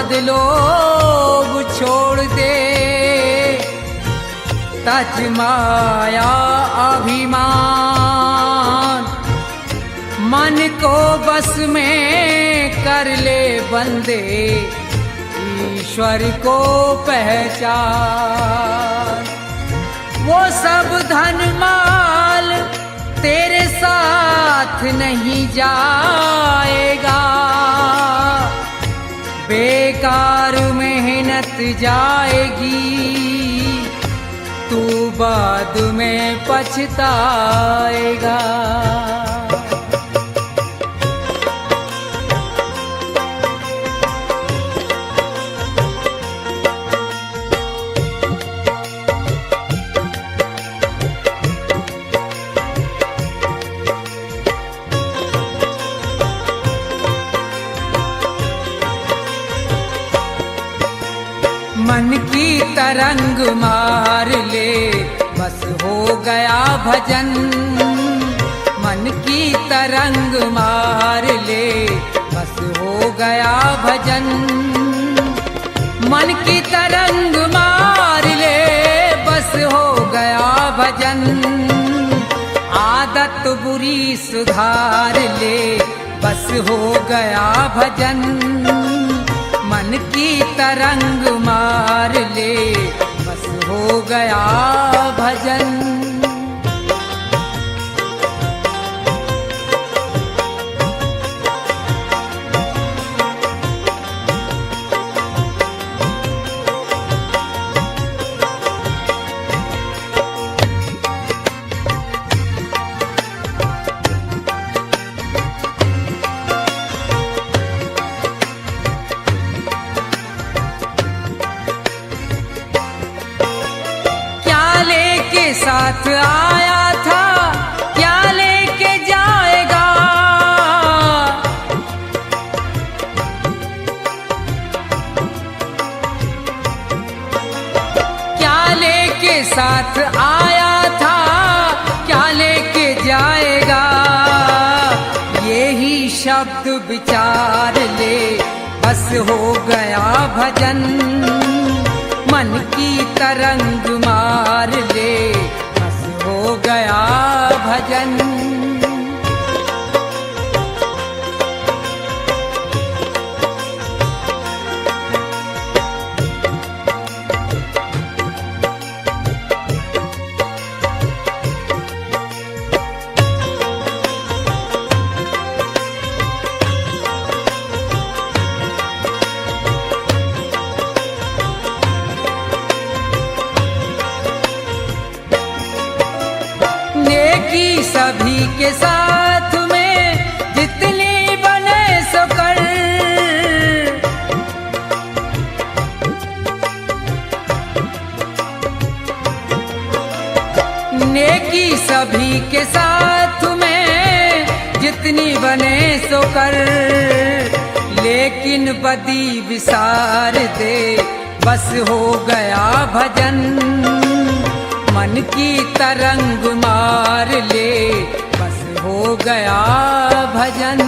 मद लोभ छोड़ दे, तज माया अभिमान, मन को बस में कर ले बंदे, ईश्वर को पहचान। वो सब धन माल तेरे साथ नहीं जाएगा, बेकार मेहनत जाएगी, तू बाद में पछताएगा। मन की तरंग मार ले, बस हो गया भजन। मन की तरंग मार ले, बस हो गया भजन। मन की तरंग मार ले, बस हो गया भजन। आदत बुरी सुधार ले, बस हो गया भजन। मन की तरंग मार ले, बस हो गया भजन। साथ आया था, क्या लेके जाएगा? क्या लेके साथ आया था, क्या लेके जाएगा? यही शब्द विचार ले, बस हो गया भजन। मन की तरंग मार ले, बस हो गया भजन। सभी के साथ में जितनी बने सो कर, नेकी सभी के साथ में जितनी बने सो कर। लेकिन बदी विसार दे, बस हो गया भजन। मन की तरंग मार ले, बस हो गया भजन।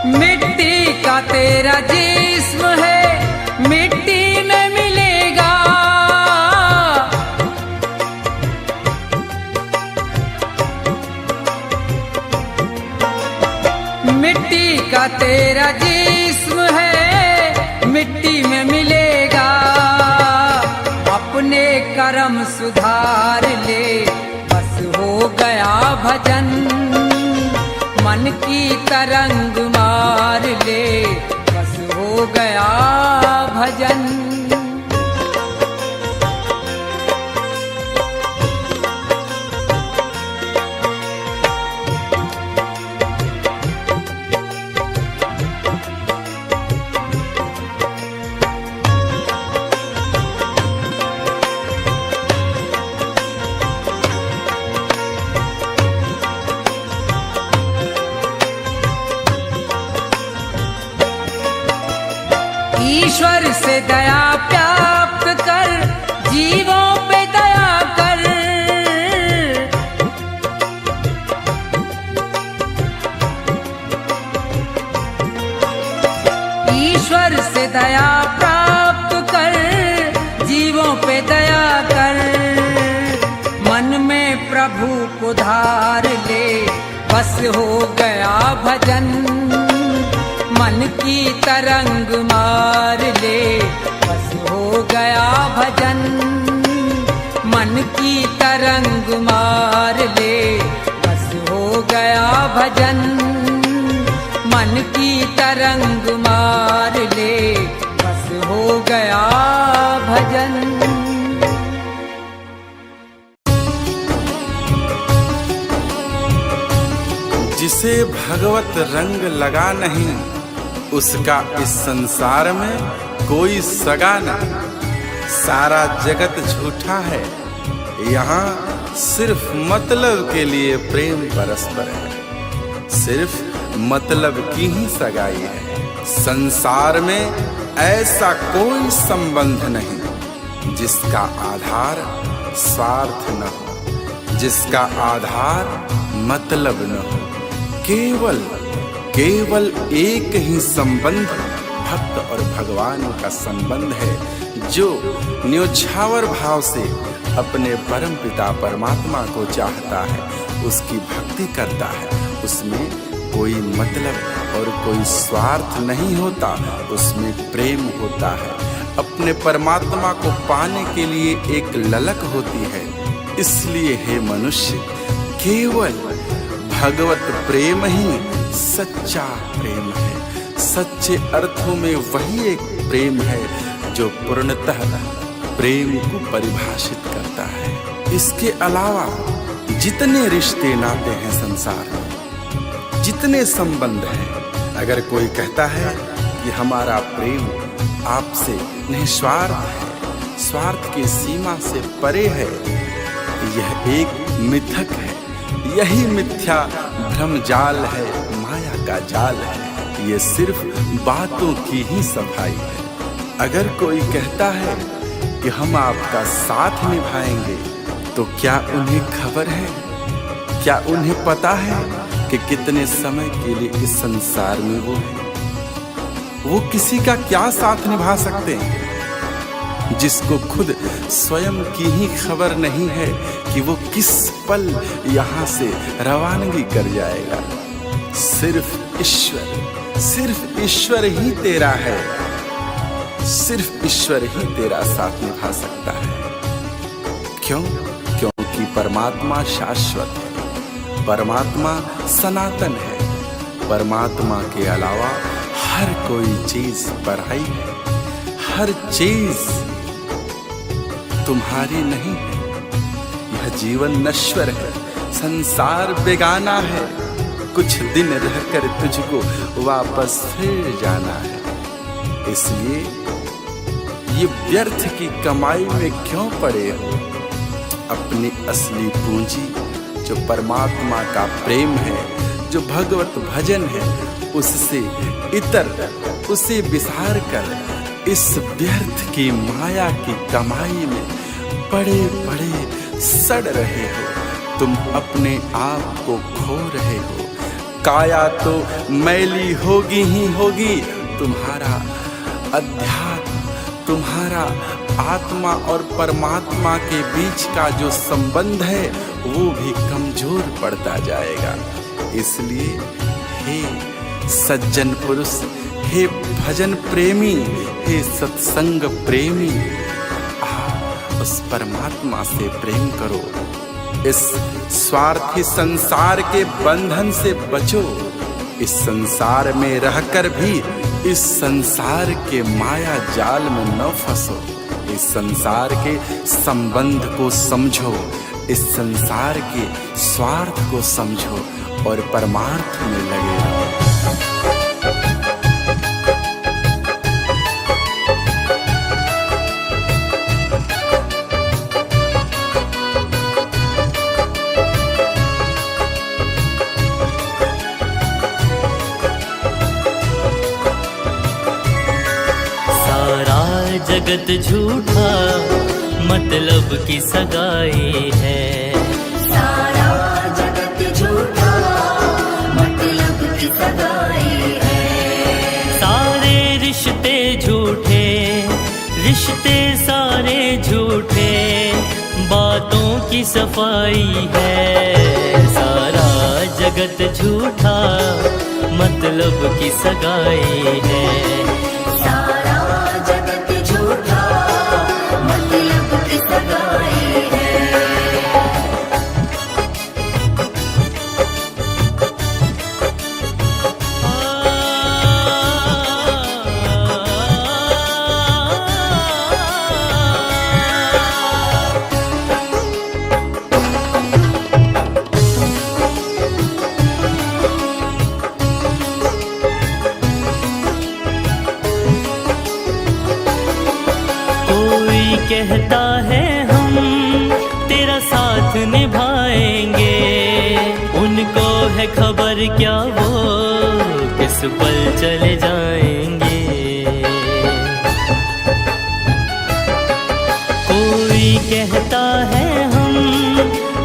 मिट्टी का तेरा जिस्म है, मिट्टी में मिलेगा। मिट्टी का तेरा जिस्म है, मिट्टी में मिलेगा। अपने कर्म सुधार ले, बस हो गया भजन। मन की तरंग मार ले, बस हो गया भजन। ईश्वर से दया प्राप्त कर, जीवों पे दया कर। ईश्वर से दया प्राप्त कर, जीवों पे दया कर। मन में प्रभु को धार ले, बस हो गया भजन। मन की तरंग मार ले, बस हो गया भजन। मन की तरंग मार ले, बस हो गया भजन। मन की तरंग मार ले, बस हो गया भजन। जिसे भगवत रंग लगा नहीं, उसका इस संसार में कोई सगा नहीं। सारा जगत झूठा है, यहाँ सिर्फ मतलब के लिए प्रेम परस्पर है। सिर्फ मतलब की ही सगाई है। संसार में ऐसा कोई संबंध नहीं जिसका आधार स्वार्थ न हो, जिसका आधार मतलब न हो। केवल एक ही संबंध भक्त और भगवान का संबंध है, जो न्योछावर भाव से अपने परम पिता परमात्मा को चाहता है, उसकी भक्ति करता है। उसमें कोई मतलब और कोई स्वार्थ नहीं होता, उसमें प्रेम होता है। अपने परमात्मा को पाने के लिए एक ललक होती है। इसलिए हे मनुष्य, केवल भगवत प्रेम ही सच्चा प्रेम है। सच्चे अर्थों में वही एक प्रेम है जो पूर्णतः प्रेम को परिभाषित करता है। इसके अलावा जितने रिश्ते नाते हैं संसार में, जितने संबंध हैं, अगर कोई कहता है कि हमारा प्रेम आपसे निस्वार्थ है, स्वार्थ की सीमा से परे है, यह एक मिथक है। यही मिथ्या भ्रम जाल है, माया का जाल है। ये सिर्फ बातों की ही सफाई है। अगर कोई कहता है कि हम आपका साथ निभाएंगे, तो क्या उन्हें खबर है, क्या उन्हें पता है कि कितने समय के लिए इस संसार में वो है? वो किसी का क्या साथ निभा सकते हैं जिसको खुद स्वयं की ही खबर नहीं है कि वो किस पल यहाँ से रवानगी कर जाएगा। सिर्फ ईश्वर ही तेरा है। सिर्फ ईश्वर ही तेरा साथ निभा सकता है। क्यों? क्योंकि परमात्मा शाश्वत है, परमात्मा सनातन है। परमात्मा के अलावा हर कोई चीज पराई है। हर चीज तुम्हारी नहीं है। यह जीवन नश्वर है, संसार बेगाना है। कुछ दिन रहकर तुझको वापस फिर जाना है। इसलिए ये व्यर्थ की कमाई में क्यों पड़े हो? अपनी असली पूंजी जो परमात्मा का प्रेम है, जो भगवत भजन है, उससे इतर उसे विसार कर इस व्यर्थ की माया की कमाई में पड़े पड़े सड़ रहे हो। तुम अपने आप को खो रहे हो। काया तो मैली होगी ही होगी। तुम्हारा अध्यात्म, तुम्हारा आत्मा और परमात्मा के बीच का जो संबंध है, वो भी कमजोर पड़ता जाएगा। इसलिए हे सज्जन पुरुष, हे भजन प्रेमी, हे सत्संग प्रेमी, आप उस परमात्मा से प्रेम करो। इस स्वार्थी संसार के बंधन से बचो। इस संसार में रहकर भी इस संसार के माया जाल में न फंसो। इस संसार के संबंध को समझो, इस संसार के स्वार्थ को समझो और परमार्थ में लगे रहो। जगत झूठा मतलब की सगाई है। सारा जगत झूठा मतलब की सगाई है। सारे रिश्ते झूठे, रिश्ते सारे झूठे, बातों की सफाई है। सारा जगत झूठा मतलब की सगाई है। सारा जगत झूठा मतलब की सगाई है। कहता है हम तेरा साथ निभाएंगे, उनको है खबर क्या वो किस पल चले जाएंगे। कोई कहता है हम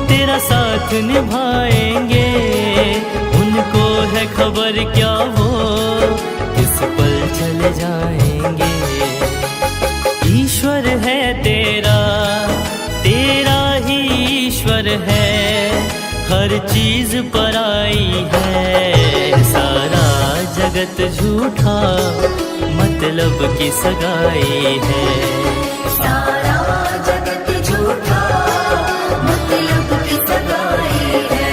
तेरा साथ निभाएंगे, उनको है खबर क्या वो किस पल चले जाएंगे। ईश्वर है तेरा, तेरा ही ईश्वर है, हर चीज पराई है। सारा जगत झूठा मतलब की सगाई है। सारा जगत झूठा मतलब की सगाई है।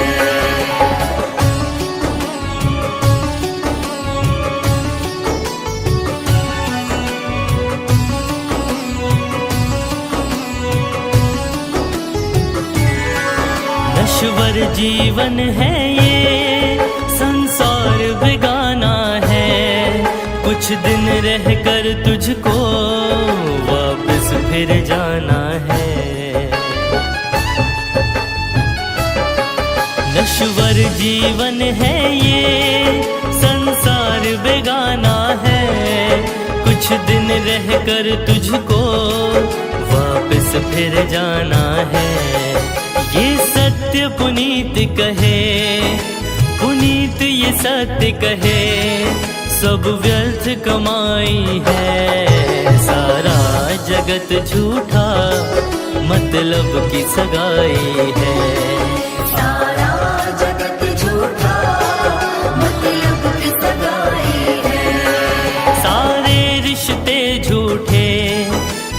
नश्वर जीवन है ये, संसार बेगाना है, कुछ दिन रहकर तुझको वापस फिर जाना है। नश्वर जीवन है ये, संसार बेगाना है, कुछ दिन रहकर तुझको वापस फिर जाना है। ये सत्य पुनीत कहे, पुनीत ये सत्य कहे, सब व्यर्थ कमाई है। सारा जगत झूठा मतलब की सगाई है। सारा जगत झूठा मतलब की सगाई है। सारे रिश्ते झूठे,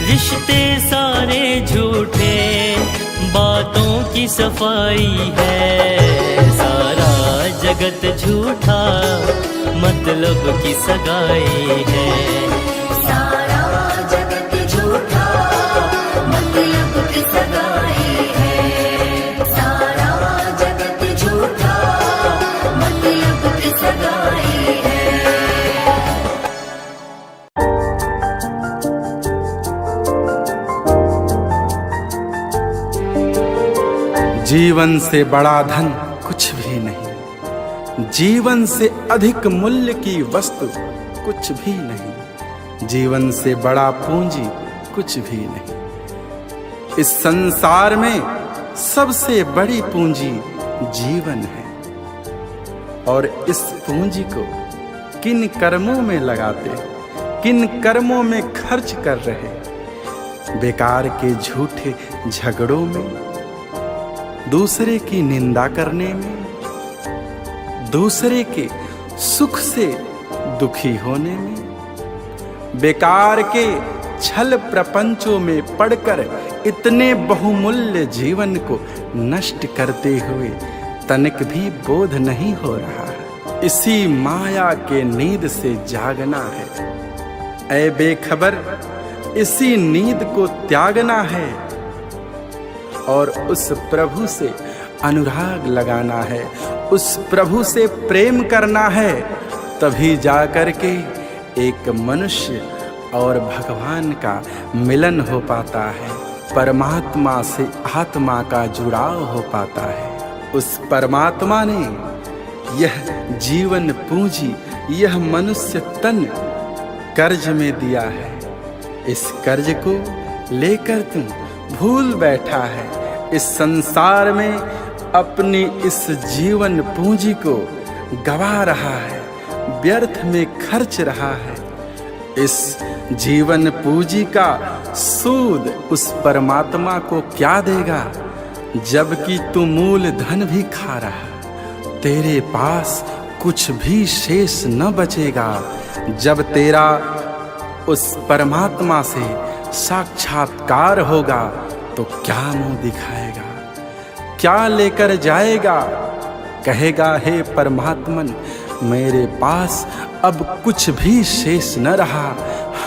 रिश्ते सारे झूठे, बातों की सफाई है। सारा जगत झूठा मतलब की सगाई है। सारा जगत झूठा मतलब की सगाई है। सारा जगत झूठा मतलब की सगाई है। जीवन से बड़ा धन कुछ भी नहीं, जीवन से अधिक मूल्य की वस्तु कुछ भी नहीं, जीवन से बड़ा पूंजी कुछ भी नहीं। इस संसार में सबसे बड़ी पूंजी जीवन है, और इस पूंजी को किन कर्मों में लगाते, किन कर्मों में खर्च कर रहे। बेकार के झूठे झगड़ों में, दूसरे की निंदा करने में, दूसरे के सुख से दुखी होने में, बेकार के छल प्रपंचों में पड़कर इतने बहुमूल्य जीवन को नष्ट करते हुए तनिक भी बोध नहीं हो रहा। इसी माया के नींद से जागना है। ऐ बेखबर, इसी नींद को त्यागना है और उस प्रभु से अनुराग लगाना है, उस प्रभु से प्रेम करना है। तभी जाकर के एक मनुष्य और भगवान का मिलन हो पाता है, परमात्मा से आत्मा का जुड़ाव हो पाता है। उस परमात्मा ने यह जीवन पूंजी, यह मनुष्य तन कर्ज में दिया है। इस कर्ज को लेकर तू भूल बैठा है। इस संसार में अपनी इस जीवन पूंजी को गवा रहा है, व्यर्थ में खर्च रहा है। इस जीवन पूंजी का सूद उस परमात्मा को क्या देगा, जबकि तू मूल धन भी खा रहा। तेरे पास कुछ भी शेष न बचेगा। जब तेरा उस परमात्मा से साक्षात्कार होगा तो क्या मुंह दिखाएगा, क्या लेकर जाएगा? कहेगा, हे परमात्मन, मेरे पास अब कुछ भी शेष न रहा।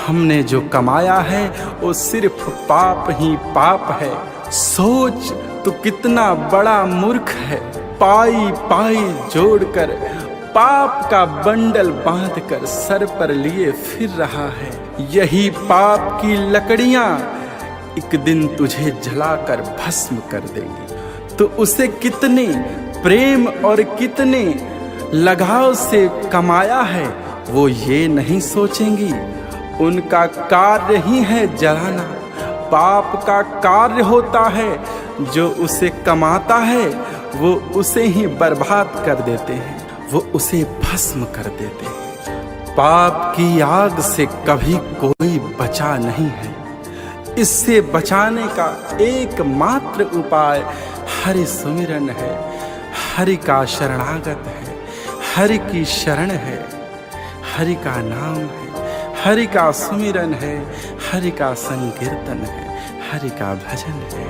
हमने जो कमाया है वो सिर्फ पाप ही पाप है। सोच तू कितना बड़ा मूर्ख है। पाई पाई जोड़कर पाप का बंडल बांधकर सर पर लिए फिर रहा है। यही पाप की लकड़ियां एक दिन तुझे जलाकर भस्म कर देंगी। तो उसे कितने प्रेम और कितने लगाव से कमाया है वो ये नहीं सोचेंगी। उनका कार्य ही है जलाना। पाप का कार्य होता है, जो उसे कमाता है वो उसे ही बर्बाद कर देते हैं, वो उसे भस्म कर देते हैं। पाप की आग से कभी कोई बचा नहीं है। इससे बचाने का एकमात्र उपाय हरि सुमिरन है, हरि का शरणागत है, हरि की शरण है, हरि का नाम है, हरि का सुमिरन है, हरि का संकीर्तन है, हरि का भजन है।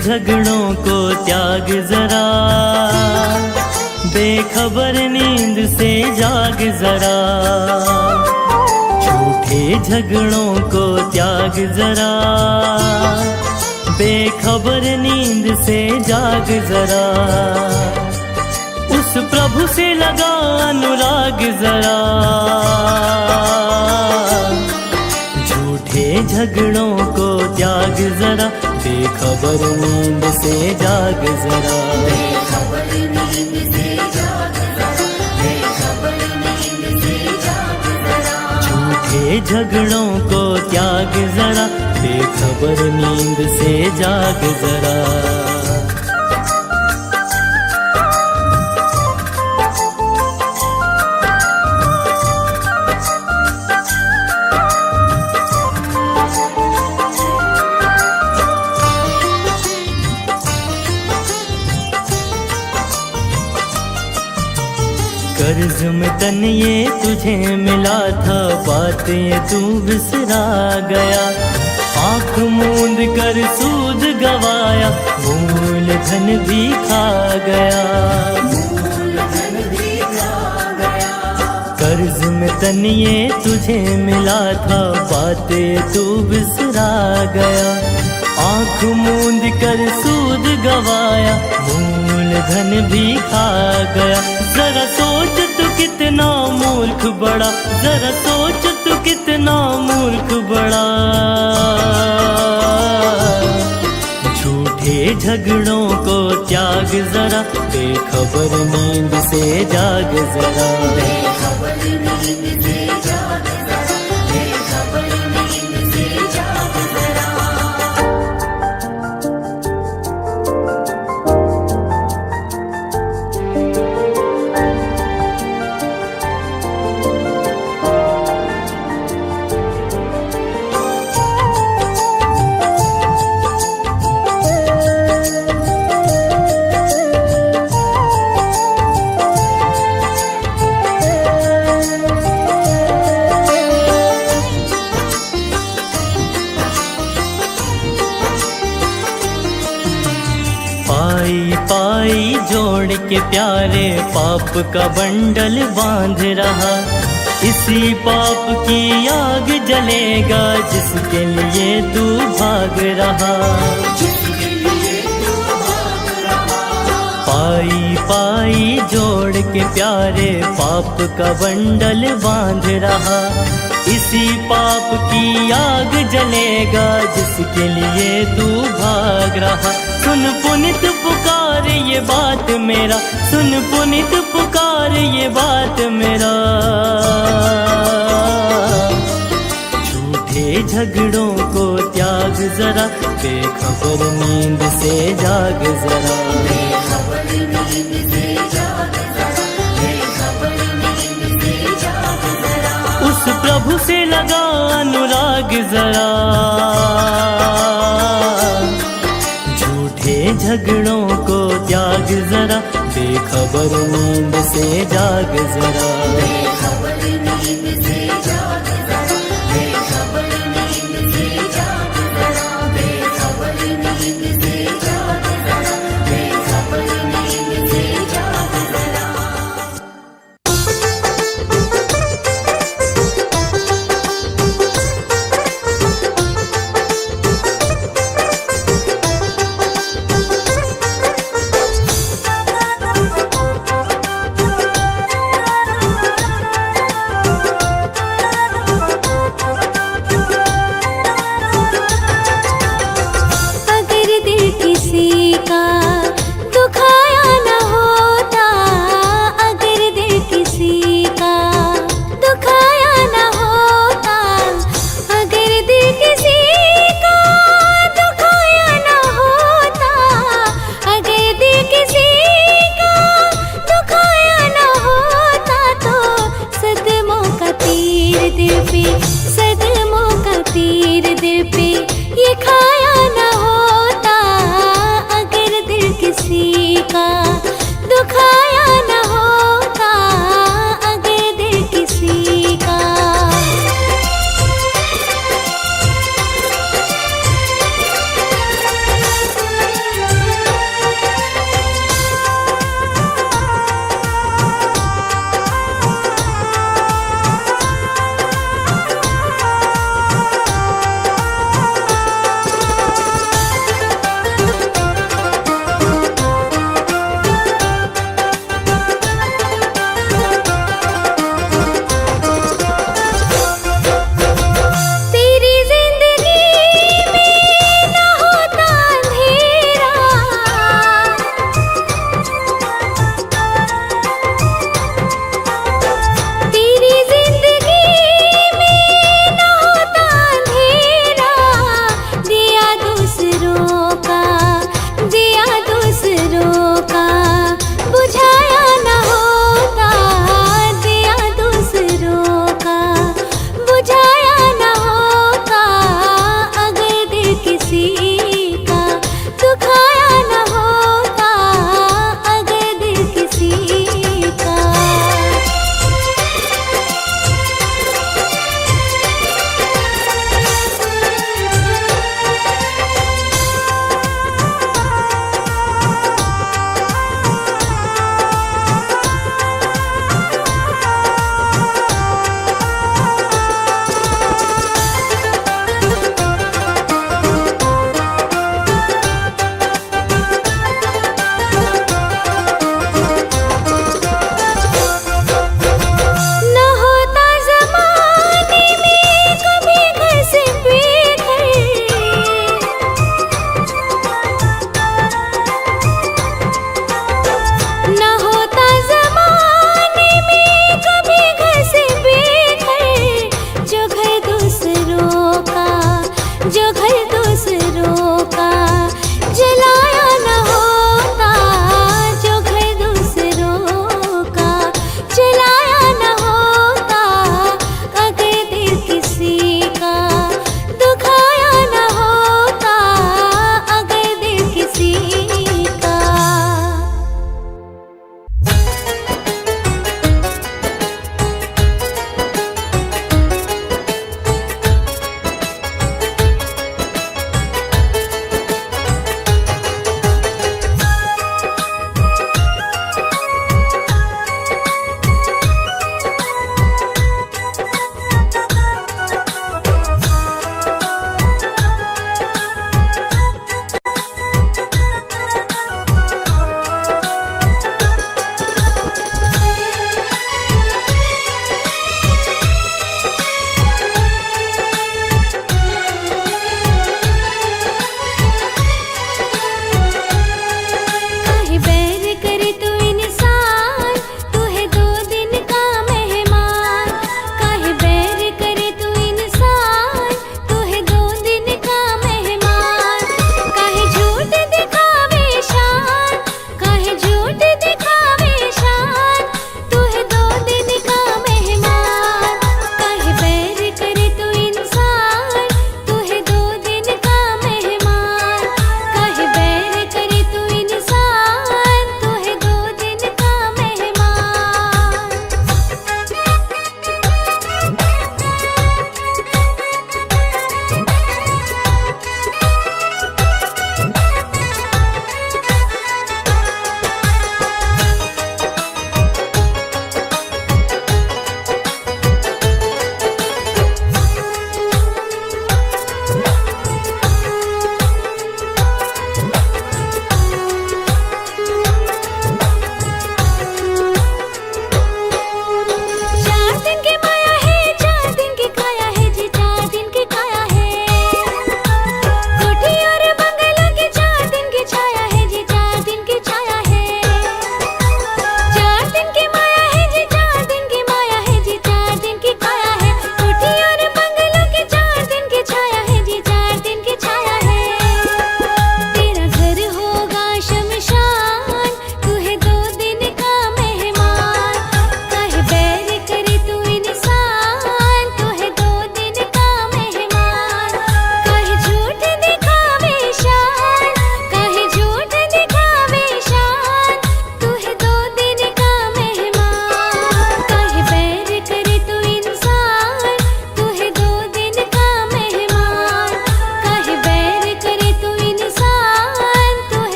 झगड़ों को त्याग जरा, बेखबर नींद से जाग जरा। झूठे झगड़ों को त्याग जरा, बेखबर नींद से जाग जरा। उस प्रभु से लगा अनुराग जरा। झूठे झगड़ों को त्याग जरा, बेखबर नींद से जाग जरा। बेखबर नींद से जाग जरा, बेखबर नींद से जाग जरा। झूठे झगड़ों को त्याग जरा, बेखबर नींद से जाग जरा। कर्ज में तन ये तुझे मिला था, बात ये तू बिसरा गया। आँख मूंद कर सूद गवाया, मूल धन भी खा गया। कर्ज में तन ये तुझे मिला था, बात ये तू बिसरा गया। आँख मूंद कर सूद गवाया, मूल धन भी खा गया। जरा सोच तू कितना मूर्ख बड़ा, जरा सोच तू कितना मूर्ख बड़ा। झूठे झगड़ों को त्याग जरा, बेखबर नींद से जाग जरा। बेखबर नींद से जाग जरा, बेखबर नींद से जाग जरा। पाई पाई जोड़ के प्यारे पाप का बंडल बांध रहा। इसी पाप की आग जलेगा, जिसके लिए तू भाग रहा। पाई पाई जोड़ के प्यारे पाप का बंडल बांध रहा। इसी पाप की आग जलेगा जिसके लिए तू भाग रहा। सुन पुनित पुकार ये बात मेरा, सुन पुनित पुकार ये बात मेरा। झूठे झगड़ों को त्याग जरा, बेखबर नींद से जाग जरा। बेखबर नींद से जाग जरा, बेखबर नींद से जाग जरा। उस प्रभु से लगा अनुराग जरा। झूठे झगड़ों को त्याग जरा, बेखबर नींद से जाग जरा। बेखबर नींद से जाग जरा, बेखबर नींद से जाग जरा, बेखबर नींद से जाग जरा, बेखबर नींद से जाग जरा। अगर दिल किसी का दुखाया न होता, अगर दिल किसी का दुखाया न होता, अगर दिल किसी का दुखाया न होता, अगर दिल किसी का दुखाया न होता, तो सदमों का तीर दिल पे, सदमों का तीर दिल पे ये खाया न होता। अगर दिल किसी का दुखाया न होता, अगर दिल किसी का।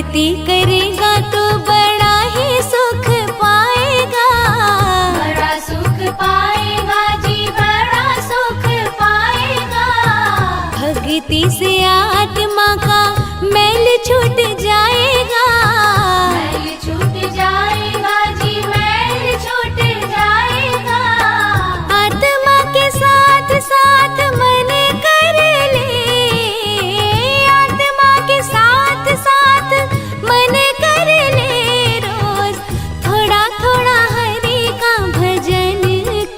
भक्ति करेगा तो बड़ा ही सुख पाएगा। बड़ा सुख पाएगा जी, बड़ा सुख पाएगा। भक्ति से आत्मा का मैल छूट जाएगा। मैल छूट जाएगा जी, मैल छूट जाएगा। आत्मा के साथ साथ मन कर ले, आत्मा के साथ साथ मन कर ले। रोज थोड़ा थोड़ा हरि का भजन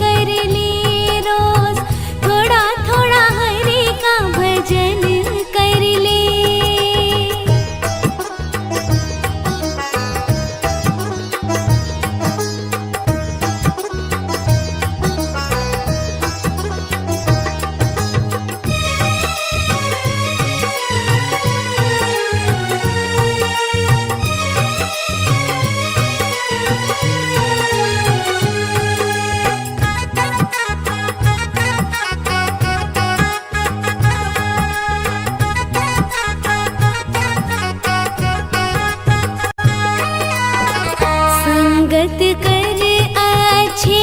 कर ले। रोज थोड़ा थोड़ा हरि का भजन कर ले। संगत कर अच्छे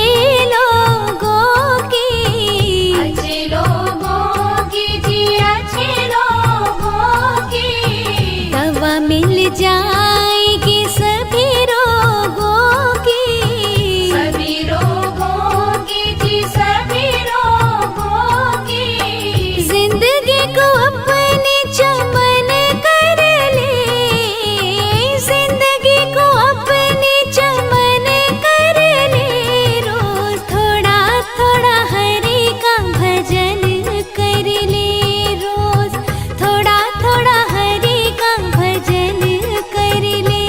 लोगों की, अच्छे लोगों की जी, अच्छे लोगों की। दवा मिल जाएगी सभी रोगों की। सभी रोगों की जी, सभी रोगों की। जिंदगी को अपने चमन कर ले, जिंदगी को अपने चमन कर ले। रोज थोड़ा थोड़ा हरि का भजन कर ले। रोज थोड़ा थोड़ा हरि का भजन कर ले।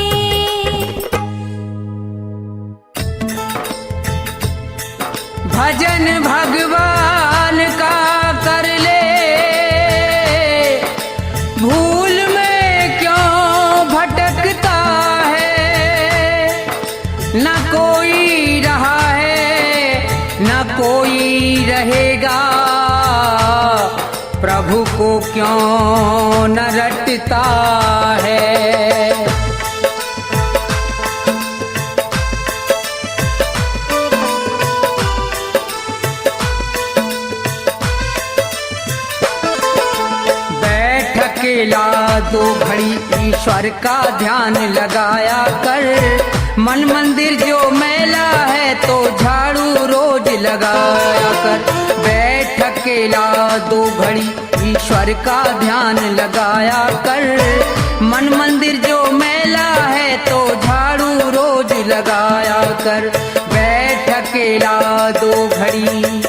भजन भगवान का कर ले, भूल में क्यों भटकता है। न कोई रहा है न कोई रहेगा, प्रभु को क्यों न रटता है। बैठ अकेला दो घड़ी ईश्वर का ध्यान लगाया कर। मन मंदिर जो मैला है तो झाड़ू रोज लगाया कर। बैठ अकेला दो घड़ी ईश्वर का ध्यान लगाया कर। मन मंदिर जो मैला है तो झाड़ू रोज लगाया कर। बैठ अकेला दो घड़ी।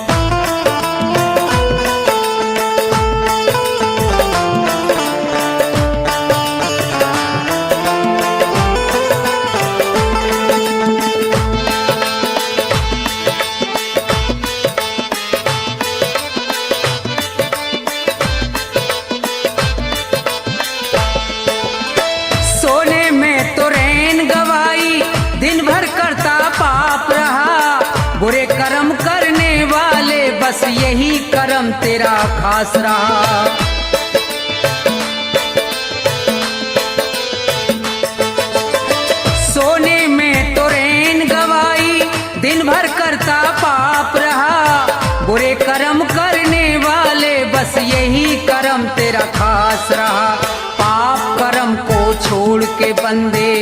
सोने में तो रैन गवाई, दिन भर करता पाप रहा। बुरे कर्म करने वाले बस यही कर्म तेरा खास रहा। सोने में तो रैन गवाई, दिन भर करता पाप रहा। बुरे कर्म करने वाले बस यही कर्म तेरा खास रहा। पाप कर्म को छोड़ के बंदे,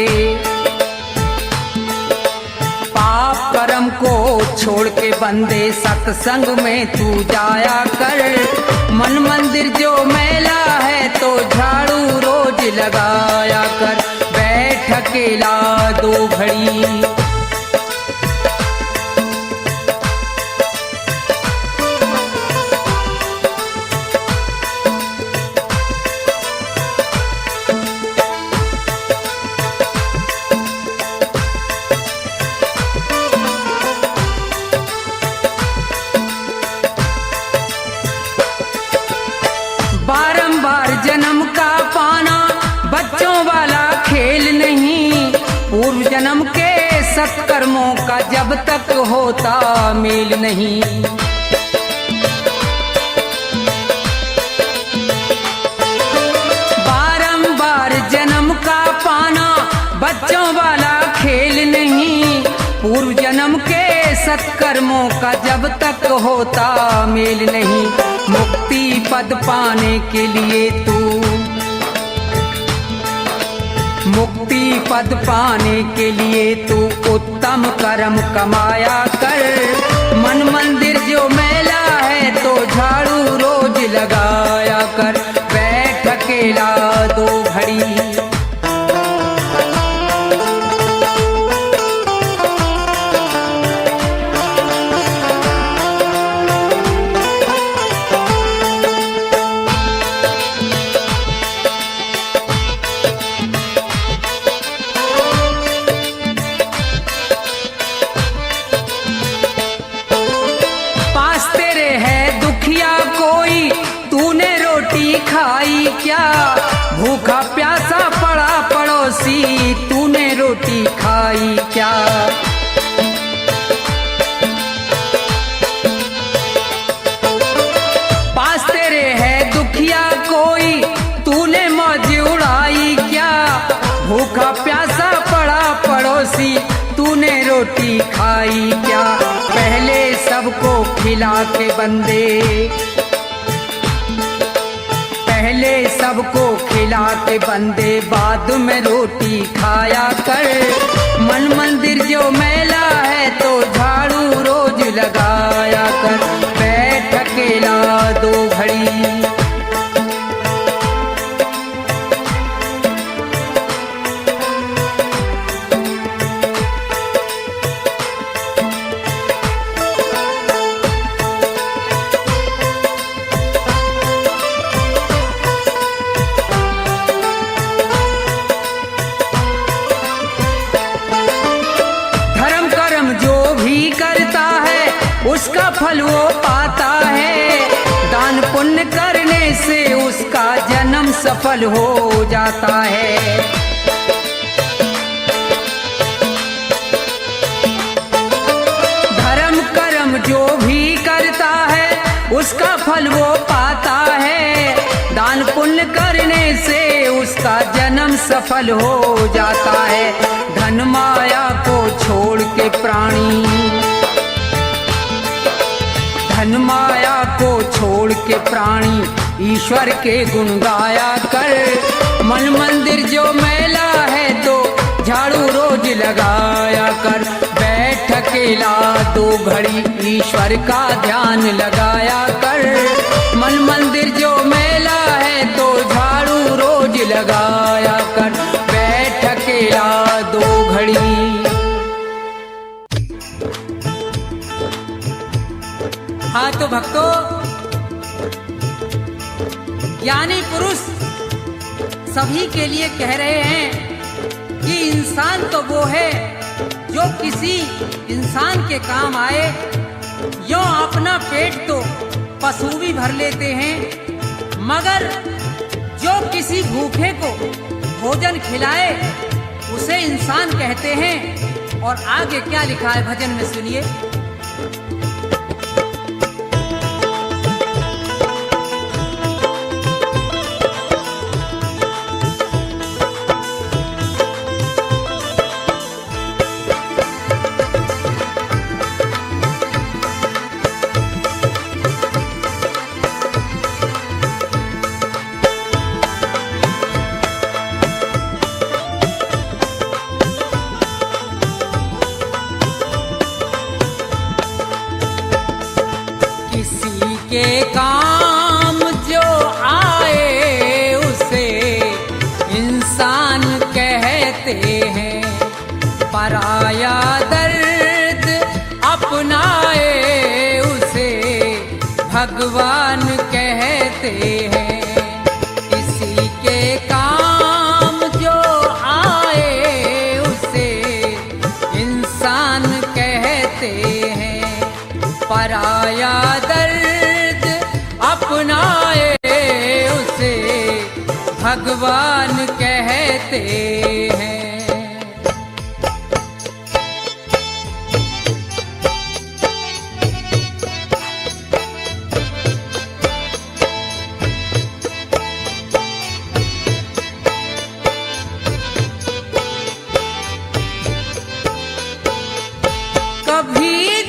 पाप कर्म को छोड़ के बंदे सत्संग में तू जाया कर। मन मंदिर जो मैला है तो झाड़ू रोज लगाया कर। बैठ अकेला दो घड़ी। बारंबार जन्म का पाना बच्चों वाला खेल नहीं। पूर्व जन्म के सत्कर्मों का जब तक होता मेल नहीं। बारंबार जन्म का पाना सत्कर्मों का जब तक होता मेल नहीं, मुक्ति पद पाने के लिए तू, मुक्ति पद पाने के लिए तू उत्तम कर्म कमाया कर। मन मंदिर जो मैला है तो झाड़ू रोज लगाया कर। बैठ अकेला 2 घड़ी, खाई क्या, भूखा प्यासा पड़ा पड़ोसी तूने रोटी खाई क्या। पास तेरे है दुखिया कोई तूने मौज उड़ाई क्या, भूखा प्यासा पड़ा पड़ोसी तूने रोटी खाई क्या। पहले सबको खिला के बंदे, पहले सबको खिला के बंदे बाद में रोटी खाया कर। मन मंदिर जो मैला है तो झाड़ू रोज लगाया कर। बैठ अकेला 2 घड़ी, उसका फल वो पाता है। दान पुण्य करने से उसका जन्म सफल हो जाता है। धर्म कर्म जो भी करता है उसका फल वो पाता है। दान पुण्य करने से उसका जन्म सफल हो जाता है। धन माया को छोड़ के प्राणी, धन माया को छोड़ के प्राणी ईश्वर के गुण गाया कर। मन मंदिर जो मैला है तो झाड़ू रोज लगाया कर। बैठ अकेला 2 घड़ी ईश्वर का ध्यान लगाया कर। मन मंदिर जो मैला है तो झाड़ू रोज लगाया कर। बैठ अकेला 2 घड़ी। हाँ तो भक्तों, ज्ञानी पुरुष सभी के लिए कह रहे हैं कि इंसान तो वो है जो किसी इंसान के काम आए। यो अपना पेट तो पशु भी भर लेते हैं, मगर जो किसी भूखे को भोजन खिलाए उसे इंसान कहते हैं। और आगे क्या लिखा है भजन में सुनिए। के काम जो आए उसे इंसान कहते हैं। पराया दर्द अपनाए उसे भगवान कहते हैं। किसी के काम जो आए उसे इंसान कहते हैं। पराया दर्द अपनाए उसे भगवान कहते हैं। कभी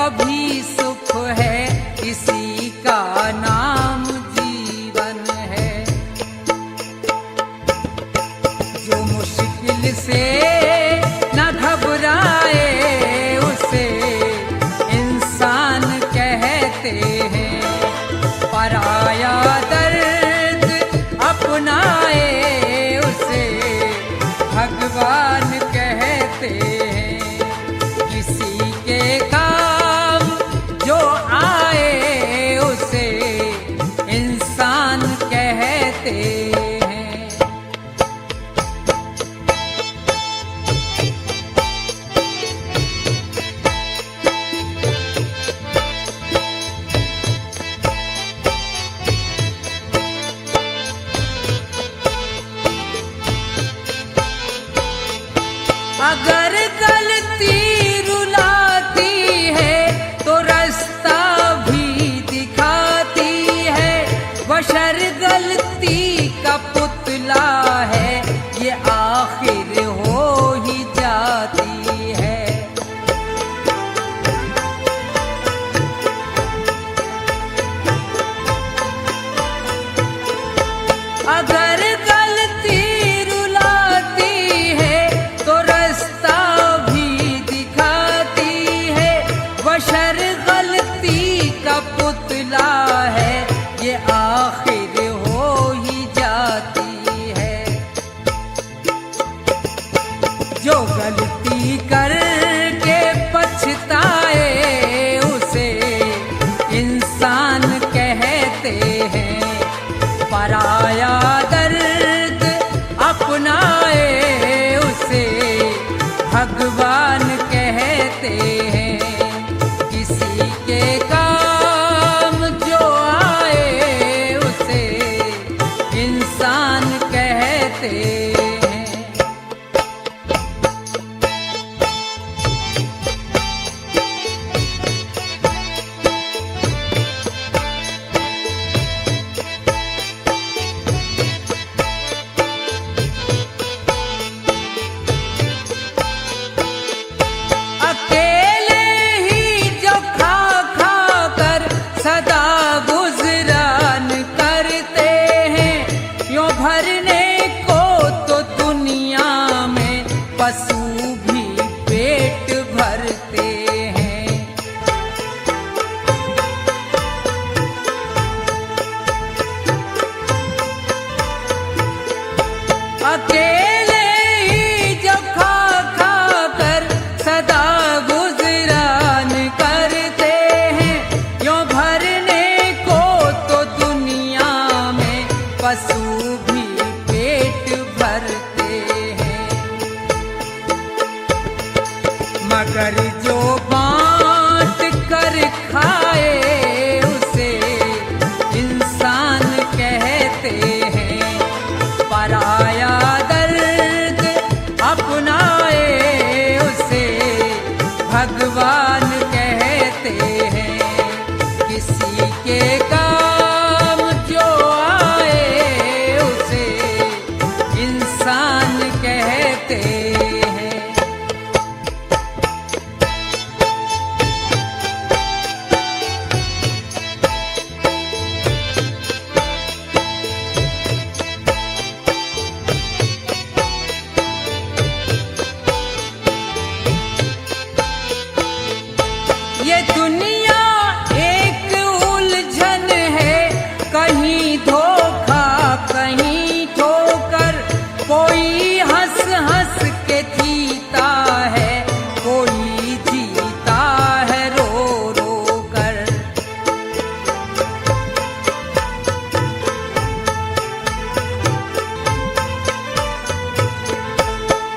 कभी सुख है, इसी का नाम जीवन है। जो मुश्किल से न घबराए उसे इंसान कहते हैं, पराया दर्द अपनाए उसे भगवान कहते हैं। किसी के काम जो आए उसे इंसान कहते हैं। अगर गलती रुलाती है तो रास्ता भी दिखाती है, बशर गलती का पुतला है, ये आखिर हो ही जाती है। अगर गलती रुलाती है तो रास्ता भी दिखाती है, बशर गलती का पुतला है, ये आखिर हो ही जाती है। जो गलती करके पछताए उसे इंसान कहते हैं, पराया दर्द अपनाए उसे भगवान कहते हैं। किसी के काम जो आए उसे इंसान कहते हैं। अकेले ही जो खा खा कर सदा गुजरान करते हैं, यों भरने को तो दुनिया में पशु भी पेट भरते हैं। अकेले ही जो खा खा कर सदा गुजरान करते हैं, यों भरने को तो दुनिया में पशु भी पेट भरते हैं। मगर जो बांट कर खाए उसे इंसान कहते हैं, पराया दर्द अपनाए उसे भगवान कहते हैं। किसी के काम जो आए उसे इंसान कहते हैं। ये दुनिया एक उलझन है, कहीं धोखा कहीं ठोकर, कोई हंस हंस के जीता है, कोई जीता है रो रो कर।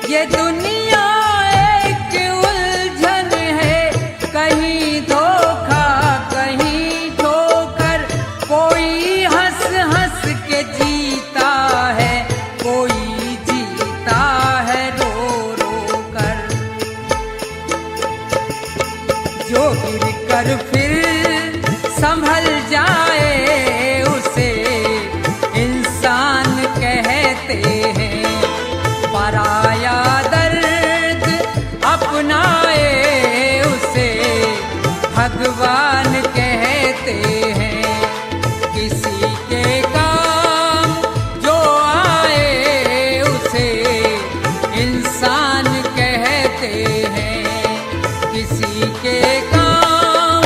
ये दुनिया एक उलझन है, कहीं धोखा कहीं ठोकर, कोई हंस हंस के जीता है, कोई जीता है रो रो कर। जो गिर कर फिर संभल जाए उसे इंसान कहते हैं, पराया दर्द अपनाए उसे भगवान कहते हैं। किसी के काम जो आए उसे इंसान कहते हैं। किसी के काम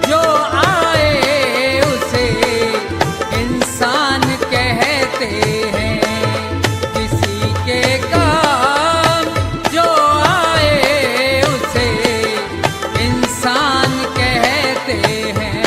जो आए उसे इंसान कहते हैं। किसी के काम जो आए उसे इंसान कहते हैं।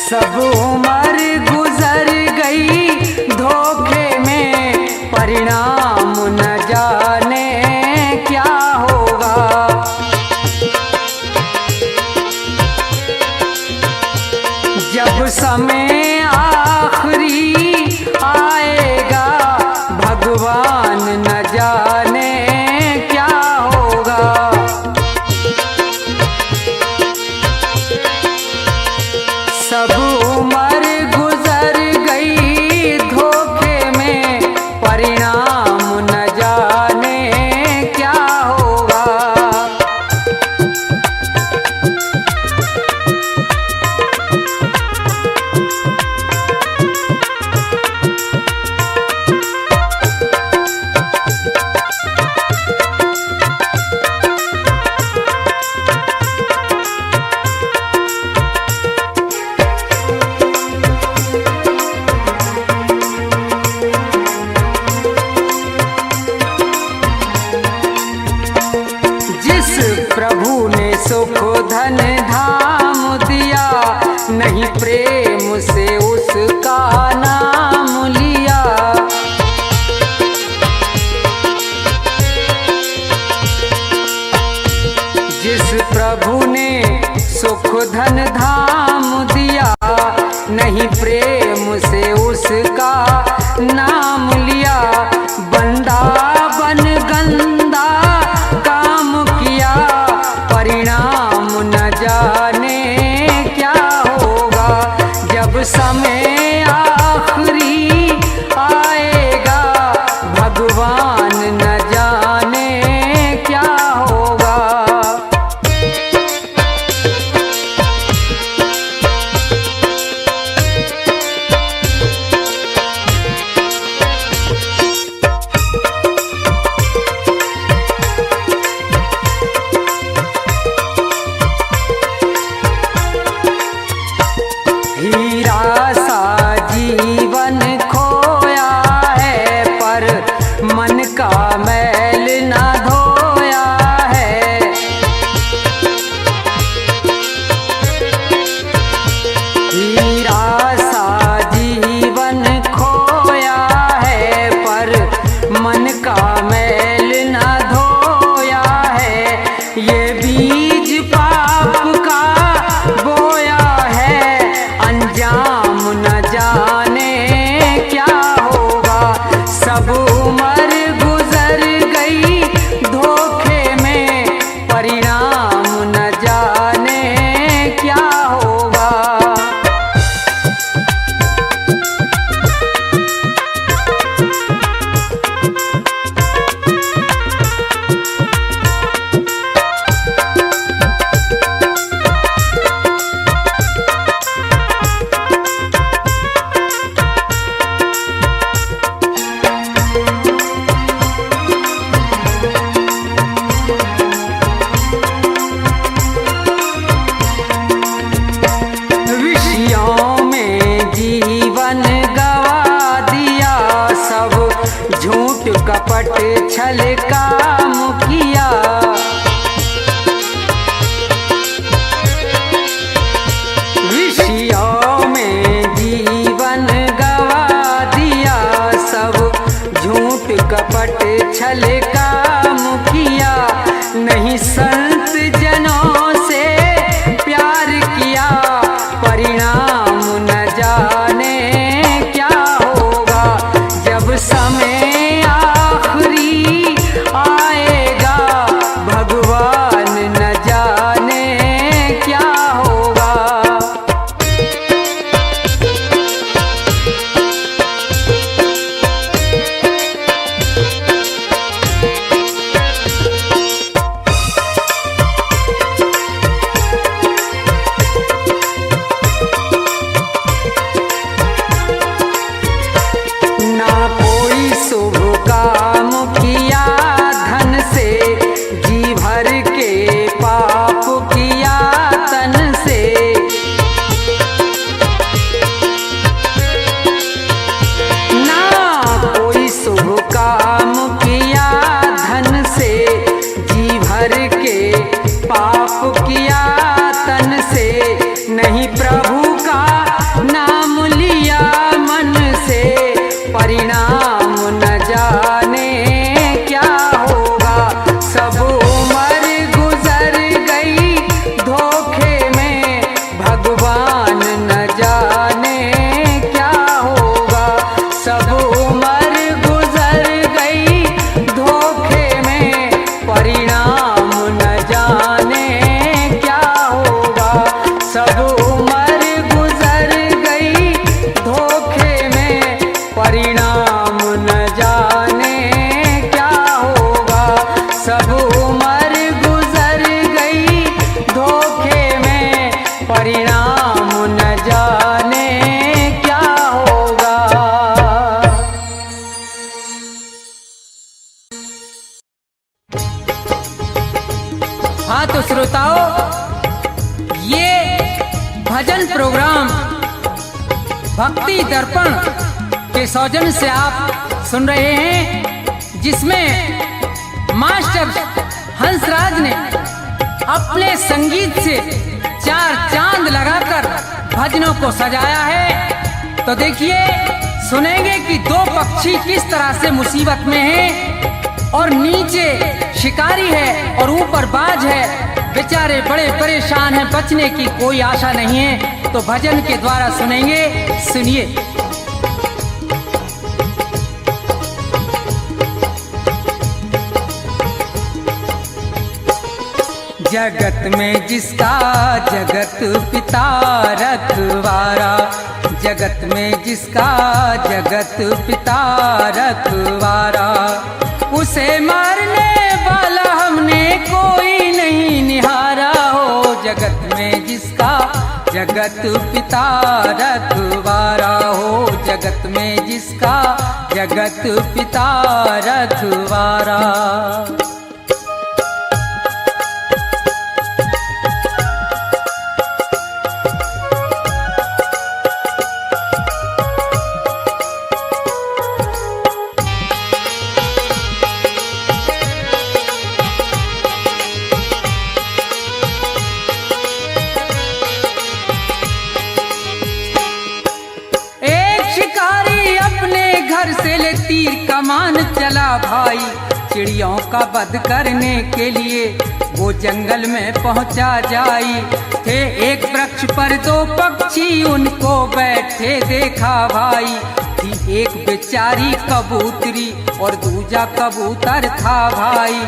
सब उम्र गुजर गई धोखे में, परिणाम न जाने क्या होगा। जब समय आखिरी आएगा, भगवान न जाने क्या होगा। सब उम्र गुजर गई धोखे में, परिणाम न जाने क्या होगा। जिस प्रभु ने सुख धन धाम दिया, नहीं प्रेम से उसका नाम लिया। जिस प्रभु ने सुख धन धाम दिया, नहीं प्रेम से उसका नाम लिया। बंदा बन गंदा काम किया, परिणाम न जाने क्या होगा। जब समय आखिरी आएगा, भगवान न जाने क्या होगा। हीरा सा जीवन खोया है, पर मन का मैल न धोया है। हीरा सा जीवन खोया है, पर मन का मैल न धोया है। ये बीज पाप का बोया है, अंजाम न जाने क्या होगा। सब उम्र गुजर गई धोखे में, परिणाम न जाने क्या होगा। विषयों में जीवन गवा दिया, सब झूठ कपट छल काम किया। विषयों में जीवन गवा दिया, सब झूठ कपट छल काम किया। नहीं संत जनों से प्यार किया, परिणाम न जाने क्या होगा। जब समय हाँ तो श्रोताओं, ये भजन प्रोग्राम भक्ति दर्पण के सौजन्य से आप सुन रहे हैं, जिसमें मास्टर हंसराज ने अपने संगीत से चार चांद लगाकर भजनों को सजाया है। तो देखिए, सुनेंगे कि दो पक्षी किस तरह से मुसीबत में हैं और नीचे शिकारी है और ऊपर बाज है, बेचारे बड़े परेशान हैं, बचने की कोई आशा नहीं है। तो भजन के द्वारा सुनेंगे, सुनिए। जगत में जिसका जगत पिता रखवारा, जगत में जिसका जगत पिता रखवारा, उसे मारने वाला हमने कोई नहीं निहारा हो। जगत में जिसका जगत पिता रखवारा हो, जगत में जिसका जगत पिता रखवारा। से ले तीर कमान चला भाई, चिड़ियों का वध करने के लिए वो जंगल में पहुंचा जाई। थे एक वृक्ष पर दो पक्षी उनको बैठे देखा भाई, थी एक बेचारी कबूतरी और दूजा कबूतर था भाई।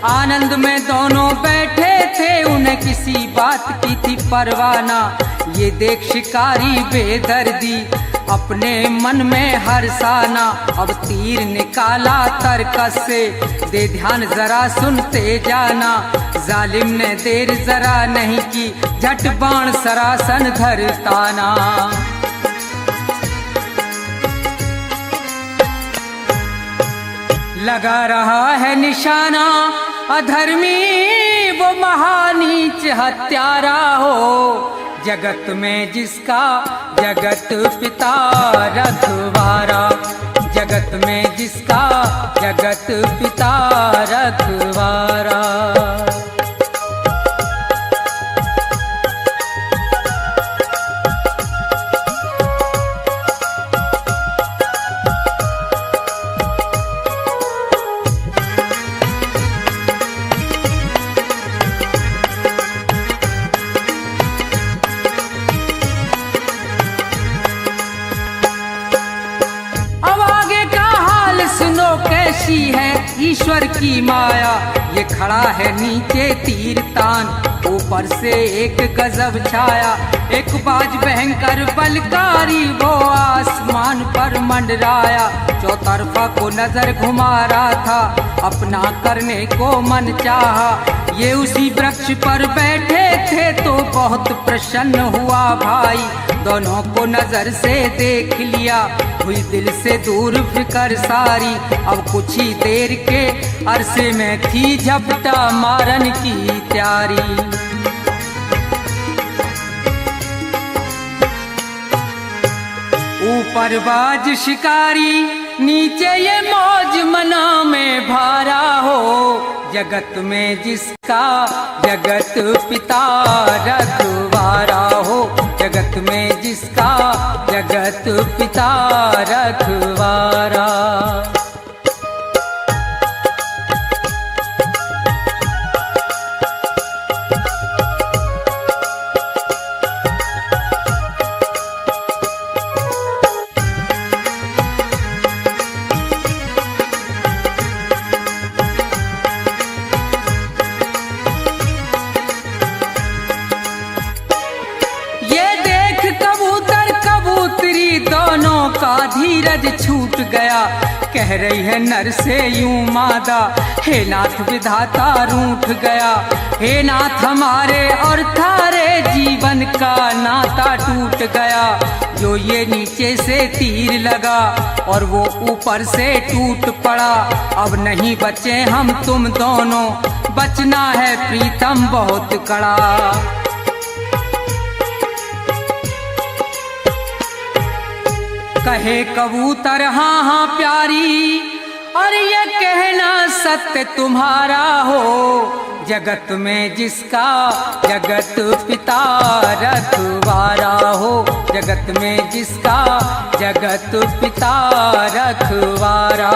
आनंद में दोनों बैठे थे, उन्हें किसी बात की थी परवाना। ये देख शिकारी बेदर्दी अपने मन में हर्षाना, अब तीर निकाला तरकस से, दे ध्यान जरा सुनते जाना। जालिम ने देर जरा नहीं की, झट बाण सरासन धरताना। लगा रहा है निशाना, अधर्मी वो महानीच हत्यारा हो। जगत में जिसका जगत पिता रखवारा, जगत में जिसका जगत पिता रखवारा। कैसी है ईश्वर की माया, ये खड़ा है नीचे तीर तान, ऊपर से एक गजब छाया। एक बाज भयंकर बलकारी वो आसमान पर मंडराया, चौतरफा को नजर घुमा रहा था, अपना करने को मन चाहा। ये उसी वृक्ष पर बैठे थे तो बहुत प्रसन्न हुआ भाई, दोनों को नजर से देख लिया, हुई दिल से दूर फिकर सारी। अब कुछ ही देर के अरसे में थी झपटा मारन की तैयारी। ऊपर बाज शिकारी, नीचे ये मौज मना में भारा हो। जगत में जिसका जगत पिता रखवारा हो, जगत में जिसका जगत पिता रखवारा। दोनों का धीरज छूट गया, कह रही है नर से यूं मादा, हे नाथ विधाता रूठ गया। हे नाथ हमारे और थारे जीवन का नाता टूट गया, जो ये नीचे से तीर लगा और वो ऊपर से टूट पड़ा। अब नहीं बचे हम तुम दोनों, बचना है प्रीतम बहुत कड़ा। कहे कबूतर हाँ हाँ प्यारी, और ये कहना सत्य तुम्हारा हो, जगत में जिसका जगत पिता रखवारा हो, जगत में जिसका जगत पिता रखवारा।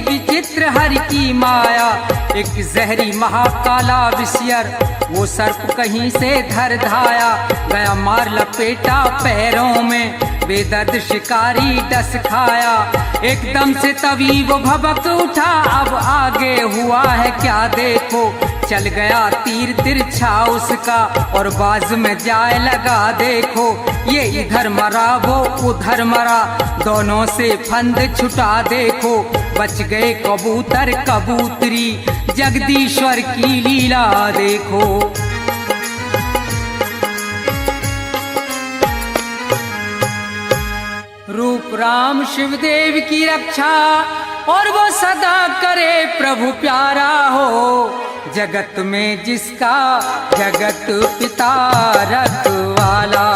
विचित्र हरि की माया, एक जहरी महाकाला विषयर, वो सर्प कहीं से धर धाया, गया मार लपेटा पैरों में, बेदर्द शिकारी डस खाया। एकदम से तभी वो भभक उठा, अब आगे हुआ है क्या देखो, चल गया तीर तिरछा उसका, और बाज में जाए लगा देखो, ये इधर मरा वो उधर मरा, दोनों से फंद छुटा देखो, बच गए कबूतर कबूतरी, जगदीश्वर की लीला देखो। रूप राम शिवदेव की रक्षा, और वो सदा करे प्रभु प्यारा हो, जगत में जिसका जगत पिता रखवाला,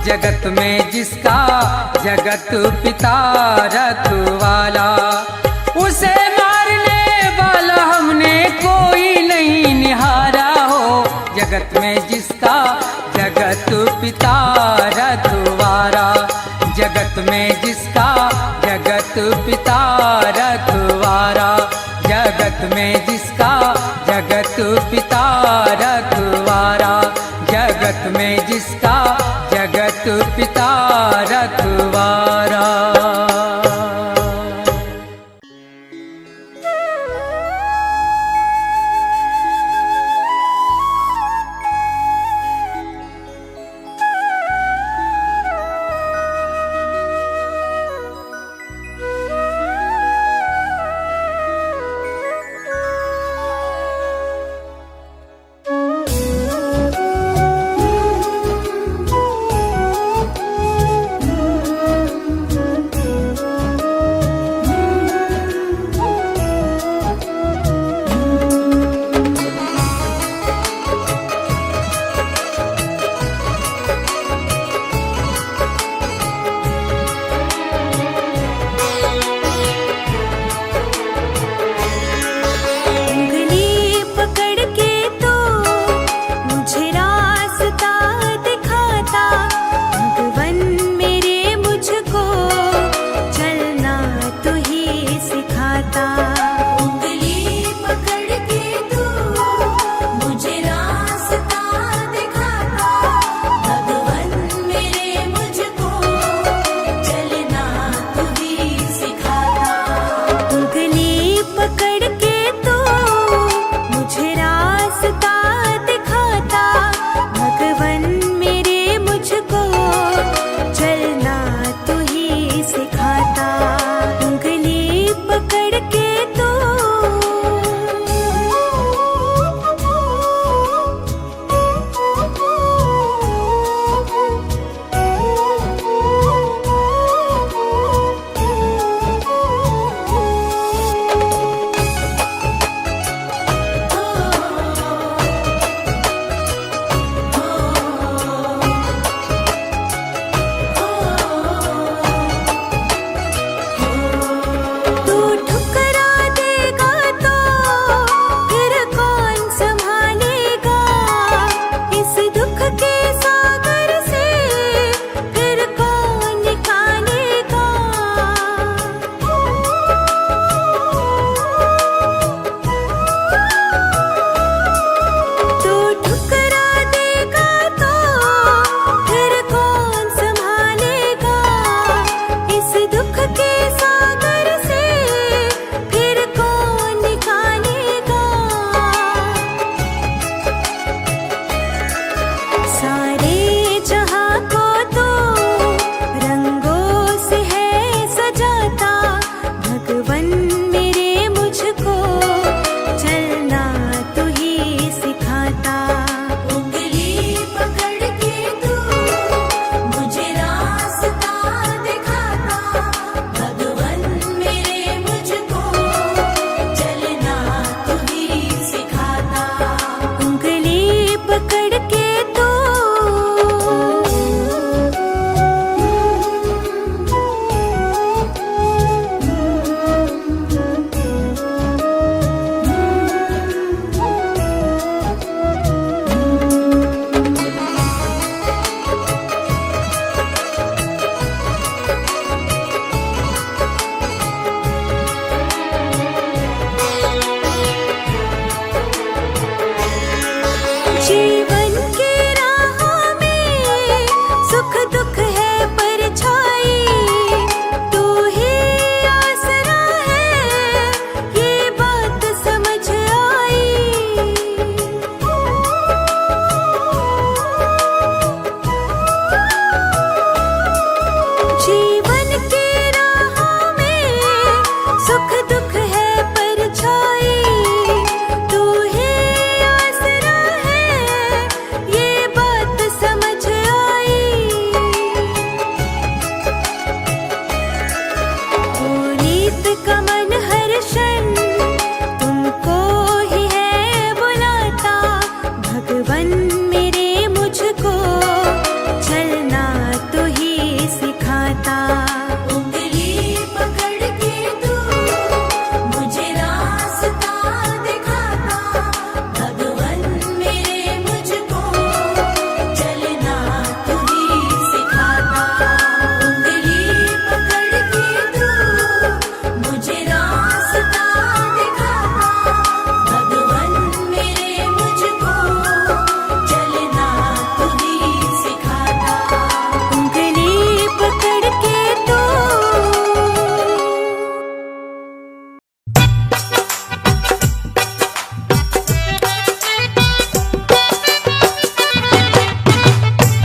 जगत में जिसका जगत पिता रखवाला। उसे मारने वाला हमने कोई नहीं निहारा हो, जगत में जिसका जगत पिता रखवारा, जगत में जिसका जगत पिता रखवारा, जगत में जिसका जगत पिता रखवारा, जगत में जिसका जगत पिता रखवारा।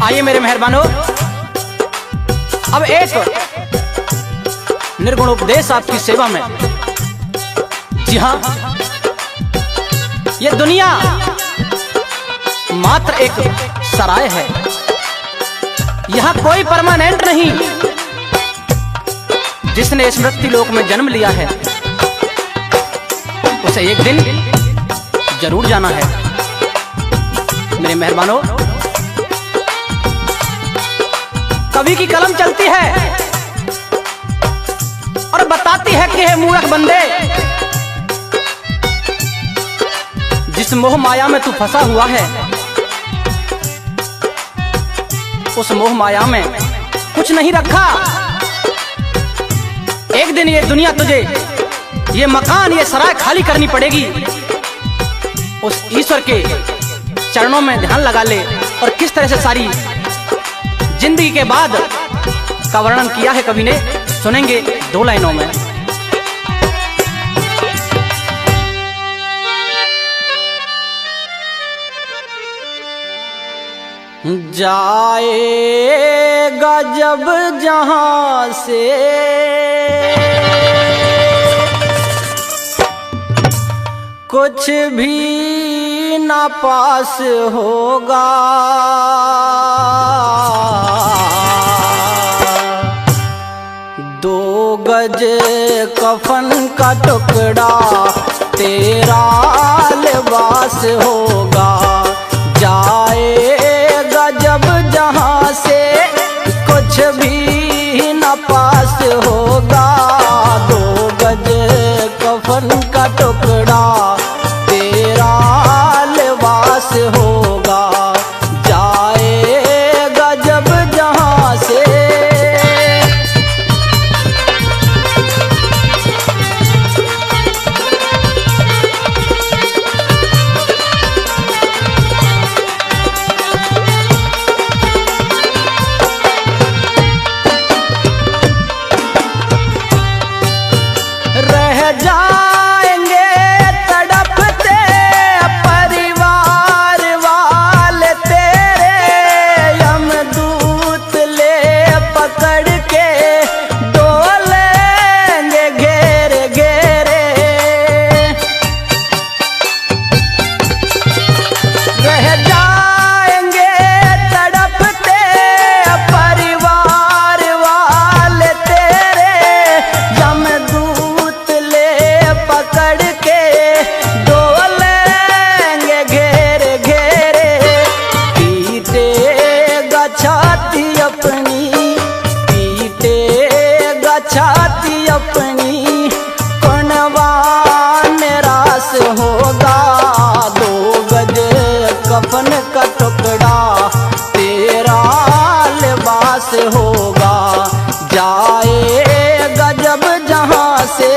आइए मेरे मेहरबानों, अब एक निर्गुण उपदेश आपकी सेवा में। जी हाँ, ये दुनिया मात्र एक सराय है, यहां कोई परमानेंट नहीं। जिसने स्मृति लोक में जन्म लिया है उसे एक दिन जरूर जाना है। मेरे मेहरबानों, कवि की कलम चलती है और बताती है कि हे मूर्ख बंदे, जिस मोह माया में तू फंसा हुआ है, उस मोह माया में कुछ नहीं रखा। एक दिन ये दुनिया तुझे, ये मकान, ये सराय खाली करनी पड़ेगी। उस ईश्वर के चरणों में ध्यान लगा ले। और किस तरह से सारी जिंदगी के बाद का वर्णन किया है कवि ने, सुनेंगे 2 लाइनों में। जाएगा जब जहां से कुछ भी ना पास होगा, दो गज कफन का टुकड़ा तेरा लिबास होगा। जाएगा जब जहां से कुछ भी न पास होगा, 2 गज कफन का टुकड़ा तेरा लिबास होगा। जाएगा जब जहां से। जाएंगे तड़पते परिवार वाले तेरे, यमदूत ले पकड़ के डोलेंगे घेरे घेरे। रह जाएंगे तड़पते परिवार वाले तेरे, यमदूत पकड़ के डोलेंगे घेरे घेरे। पीटेगा छाती अपनी, पीटेगा छाती अपनी, कौनवा निराश होगा। 2 गज कफन का टुकड़ा तेरा लिबास होगा। जाएगा जब जहां से।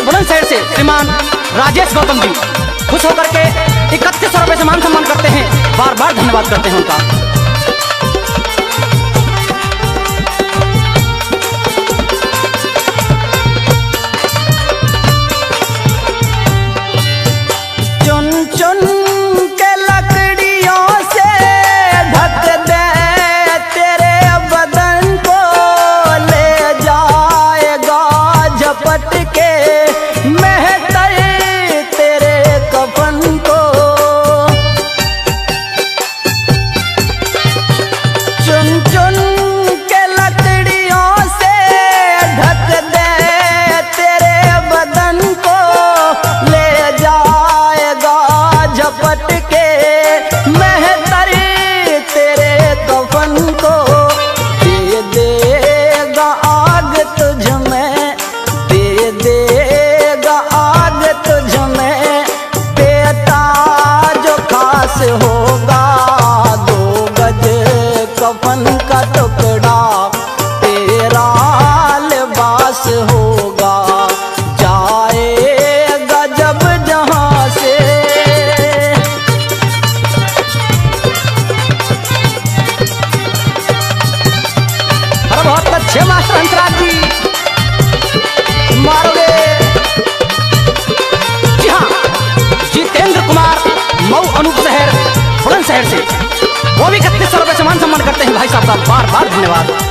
बुलंदशहर से श्रीमान राजेश गौतम जी खुश होकर के 3100 रुपए से मान सम्मान करते हैं। बार बार धन्यवाद करते हैं उनका। चुन चुन के लकड़ियों से ढक दे तेरे बदन को, ले जाएगा झपट के महतर तेरे कफन को। शहर से, वो भी 3100 रुपये से मान सम्मान करते हैं भाई साहब का बार बार धन्यवाद।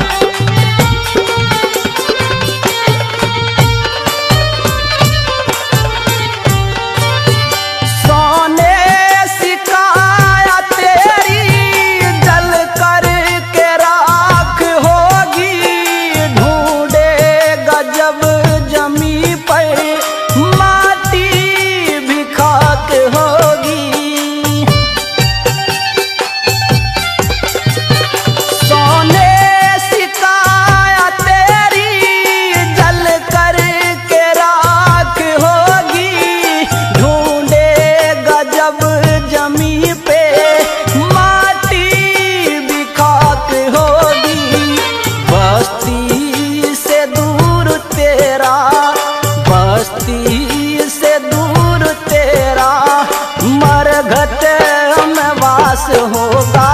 होगा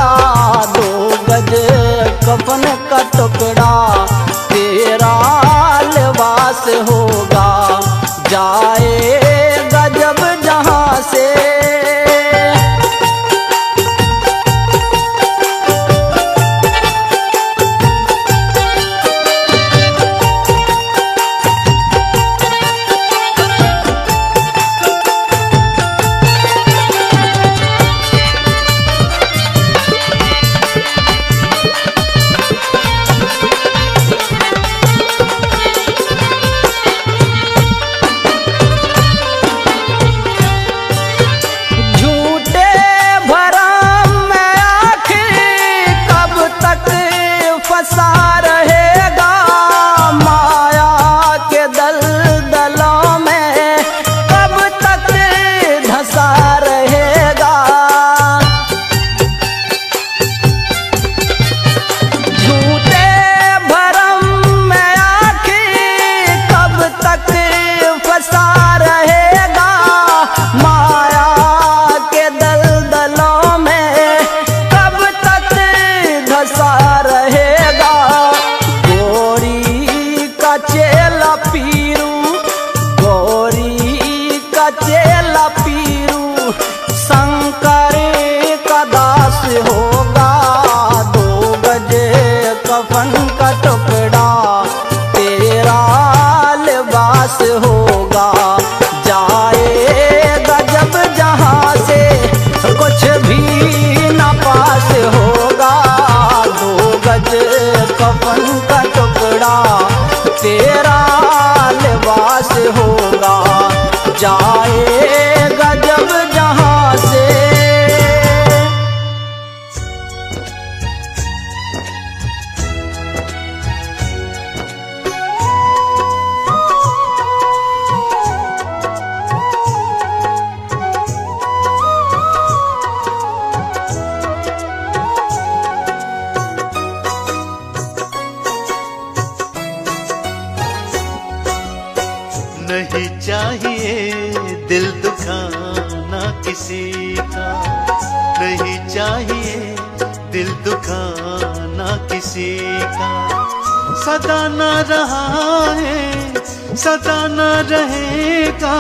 2 गज कफन का टुकड़ा, तेरा लिबास होगा, जाएगा जब जहां से। चेला पीरू शंकर का दास होगा, 2 गज कफन का टुकड़ा, तेरा लिबास होगा, जाएगा जब जहां से, कुछ भी न पास होगा, 2 गज कफन का टुकड़ा, तेरा लिबास होगा, जाएगा जब जहां से। नहीं चाहिए दिल दुखाना किसी का, नहीं चाहिए दिल दुखाना किसी का, सदा न रहा है सदा न रहेगा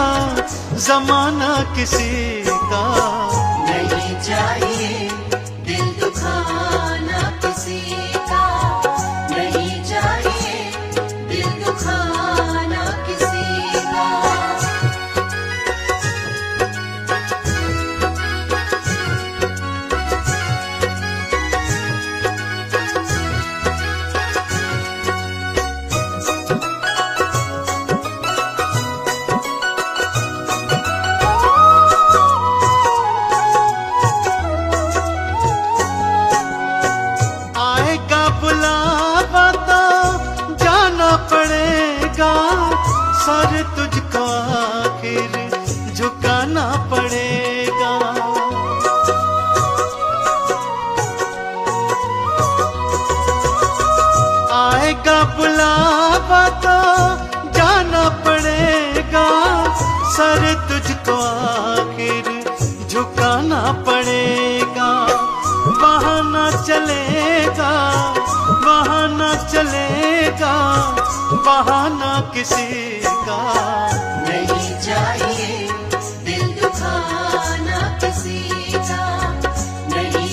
जमाना किसी का। नहीं चाहिए दिल दुखाना किसी का, नहीं चाहिए दिल दुखाना किसी का। सर तुझको आखिर झुकाना पड़ेगा। आएगा बुलावा तो जाना पड़ेगा, सर तुझको आखिर झुकाना पड़ेगा। बहाना चलेगा बहाना चलेगा बहाना किसी का। नहीं चाहिए दिल दुखाना किसी का, नहीं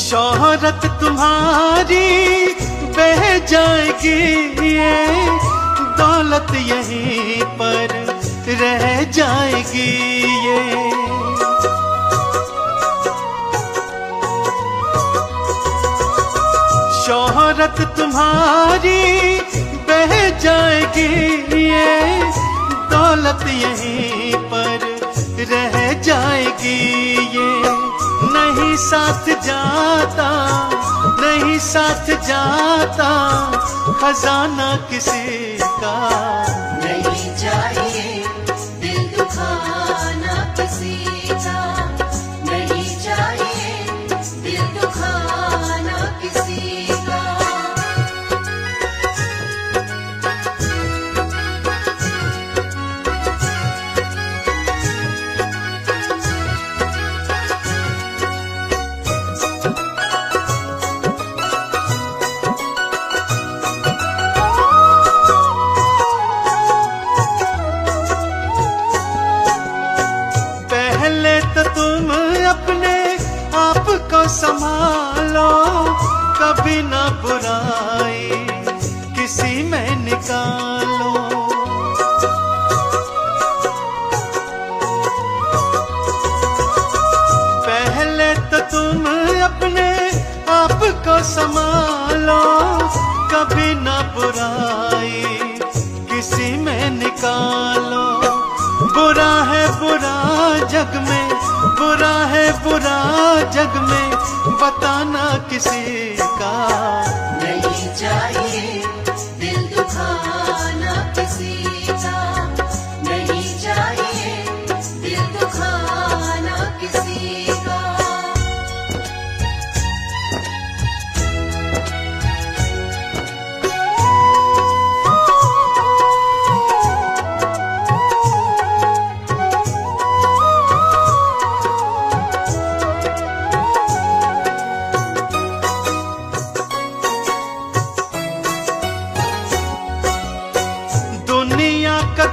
शोहरत तुम्हारी बह जाएगी, ये दौलत यहीं पर रह जाएगी। ये शोहरत तुम्हारी बह जाएगी, ये दौलत यहीं पर रह जाएगी। ये नहीं साथ जाता, नहीं साथ जाता खजाना किसी का। नहीं चाहिए दिल दुखाना किसी का, नहीं चाहिए दिल दुखाना किसी का। संभालो कभी ना बुराई किसी में निकालो। पहले तो तुम अपने आप को संभालो, कभी ना बुराई किसी में निकालो। बुरा है बुरा जग में, बुरा है बुरा जग में बताना किसी का। नहीं चाहिए दिल दुखाना किसी का, नहीं चाहिए दिल दुखाना किसी का।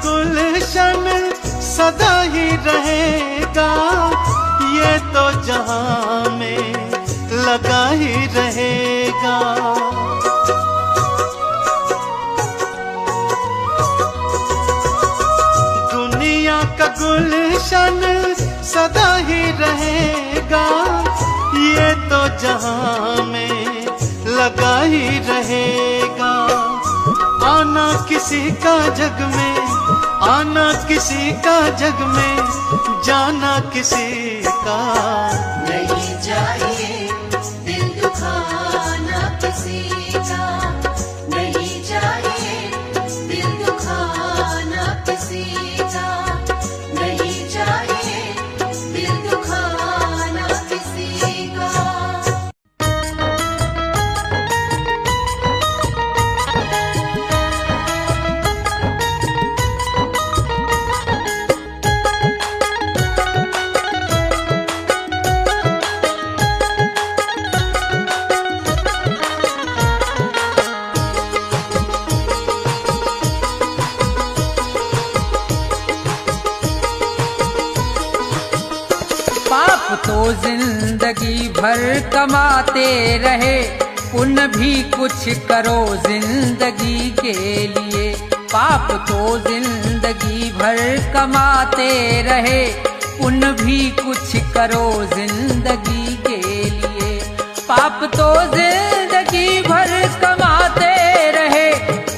गुलशन सदा ही रहेगा, ये तो जहां में लगा ही रहेगा। दुनिया का गुलशन सदा ही रहेगा, ये तो जहां में लगा ही रहेगा। आना किसी का जग में, आना किसी का जग में, जाना किसी का। नहीं चाहिए दिल दुखाना किसी का, नहीं चाहिए दिल दुखाना किसी का, नहीं चाहिए दिल दुखाना किसी का। तो जिंदगी भर कमाते रहे, पुण्य भी कुछ करो जिंदगी के लिए। पाप तो जिंदगी भर कमाते रहे, पुण्य भी कुछ करो जिंदगी के लिए। पाप तो जिंदगी भर कमाते रहे,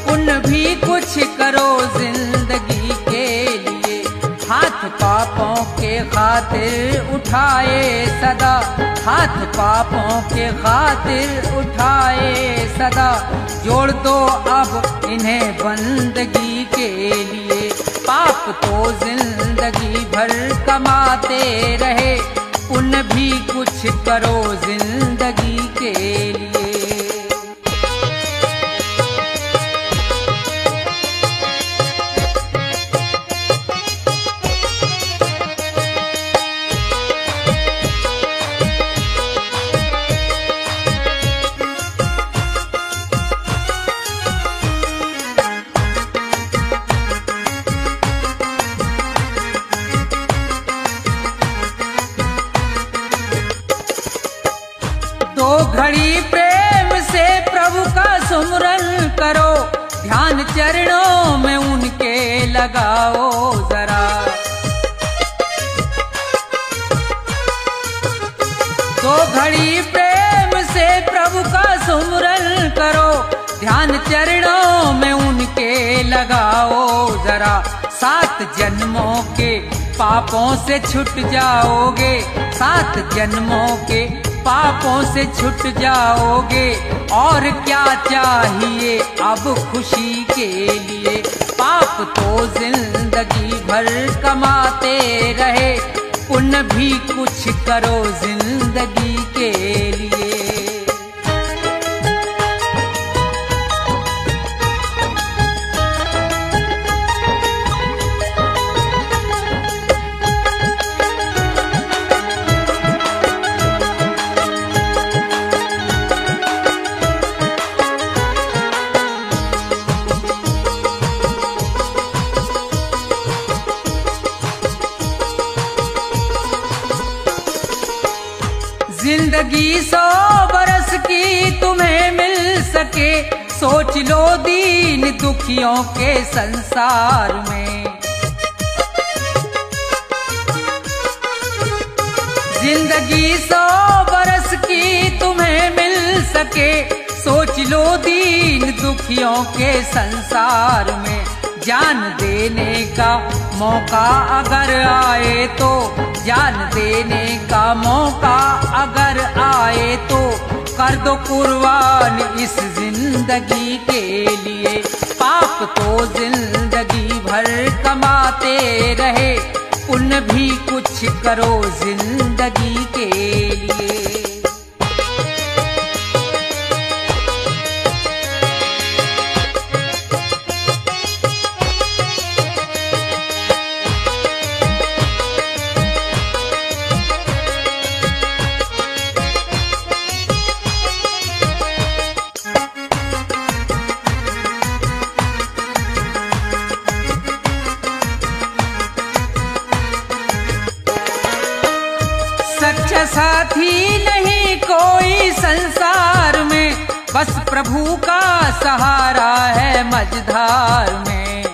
पुण्य भी कुछ करो जिंदगी के लिए। हाथ पापों के खातिर उठाए सदा, हाथ पापों के खातिर उठाए सदा। जोड़ दो अब इन्हें बंदगी के लिए। पाप तो जिंदगी भर कमाते रहे, पुण्य भी कुछ करो जिंदगी के लिए। दो घड़ी प्रेम से प्रभु का सुमरन करो, ध्यान चरणों में उनके लगाओ जरा। तो घड़ी प्रेम से प्रभु का सुमरन करो, ध्यान चरणों में उनके लगाओ जरा। 7 जन्मों के पापों से छूट जाओगे, 7 जन्मों के पापों से छूट जाओगे। और क्या चाहिए अब खुशी के लिए, पाप तो जिंदगी भर कमाते रहे, पुण्य भी कुछ करो जिंदगी के लिए। जिंदगी 100 बरस की तुम्हें मिल सके, सोच लो दीन दुखियों के संसार में। जिंदगी 100 बरस की तुम्हें मिल सके, सोच लो दीन दुखियों के संसार में। जान देने का मौका अगर आए तो, जान देने का मौका अगर आए तो, कर दो कुर्बान इस जिंदगी के लिए। पाप तो जिंदगी भर कमाते रहे, पुण्य भी कुछ करो जिंदगी के लिए। सच्चा साथी नहीं कोई संसार में, बस प्रभु का सहारा है मझधार में।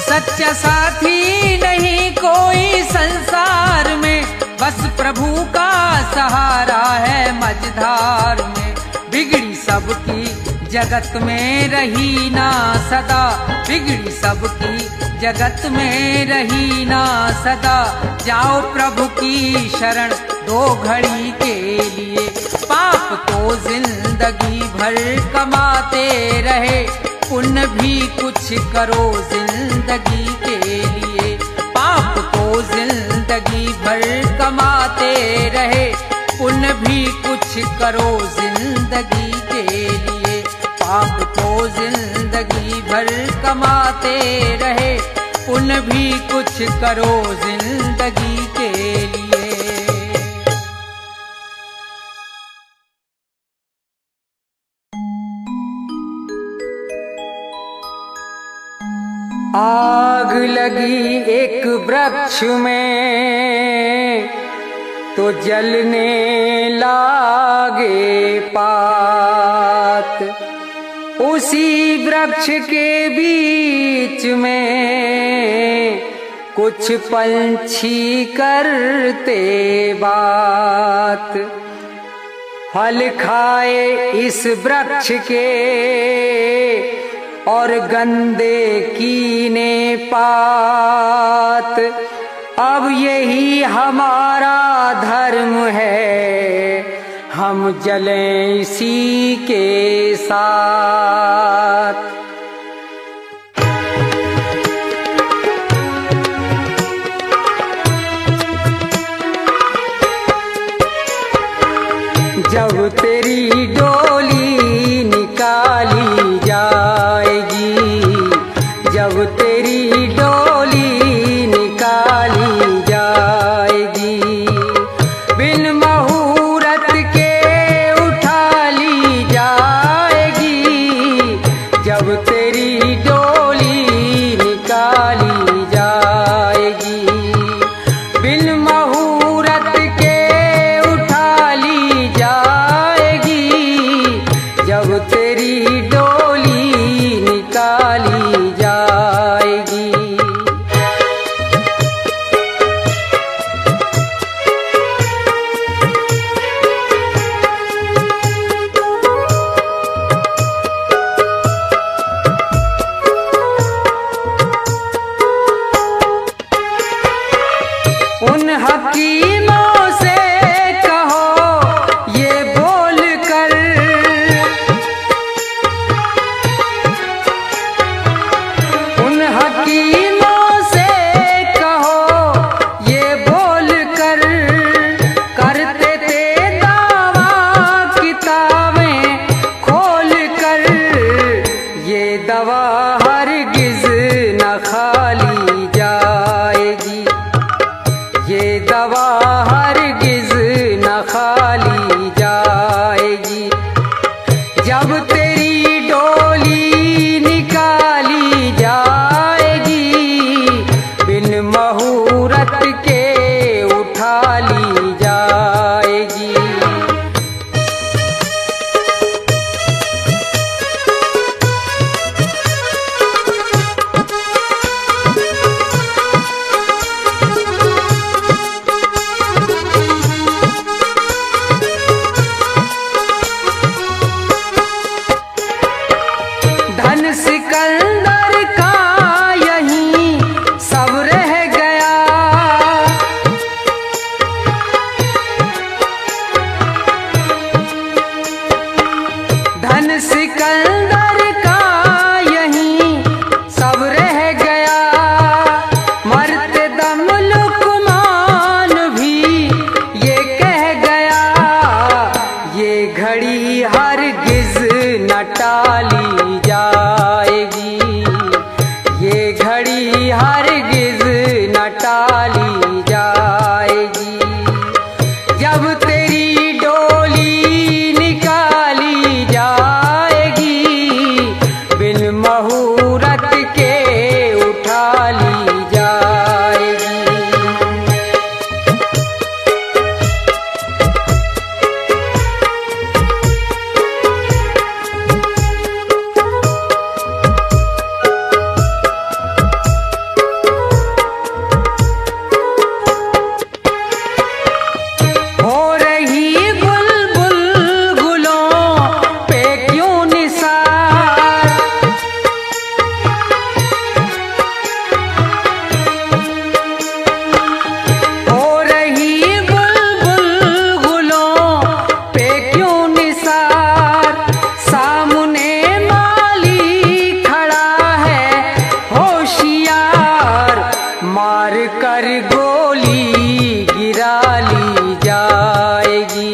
सच्चा साथी नहीं कोई संसार में, बस प्रभु का सहारा है मझधार में। बिगड़ी सबकी जगत में रही ना सदा, बिगड़ी सबकी जगत में रही ना सदा। जाओ प्रभु की शरण 2 घड़ी के लिए, पाप तो जिंदगी भर कमाते रहे, पुण्य भी कुछ करो जिंदगी के लिए। पाप तो जिंदगी भर कमाते रहे, पुण्य भी कुछ करो जिंदगी के लिए। पाप तो जिंदगी भर कमाते रहे, पुण्य भी कुछ करो जिंदगी के लिए। आग लगी एक वृक्ष में तो जलने लागे पात, उसी वृक्ष के बीच में कुछ पंछी करते बात। फल खाए इस वृक्ष के और गंदे कीने पात। अब यही हमारा धर्म है, हम जलें इसी के साथ। जब तेरी डोली निकाली जाएगी, जब तेरी डोली निकाली जाएगी, बिन मुहूर्त के उठा ली जाएगी। जब कभी हरगिज न टाली जाएगी। जब तेरी डोली निकाली जाएगी, बिन मुहूर्त के उठा ली जाएगी। हो रही बुलबुल गुलों पे क्यों निसार, हो रही बुलबुल गुलों पे क्यों निसार। सामने माली खड़ा है होशियार, मार कर गोली गिरा ली जाएगी,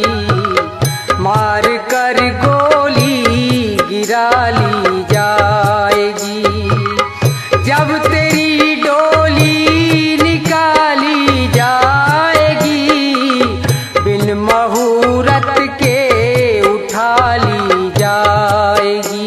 मार कर गोली गिरा ली जाएगी। जब तेरी डोली निकाली जाएगी, बिन मुहूर्त के उठा ली जाएगी।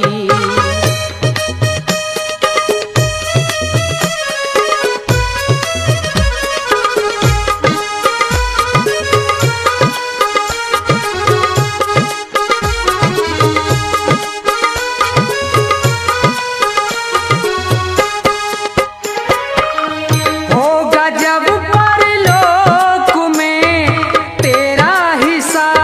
होगा जब परलोक में तेरा हिसाब,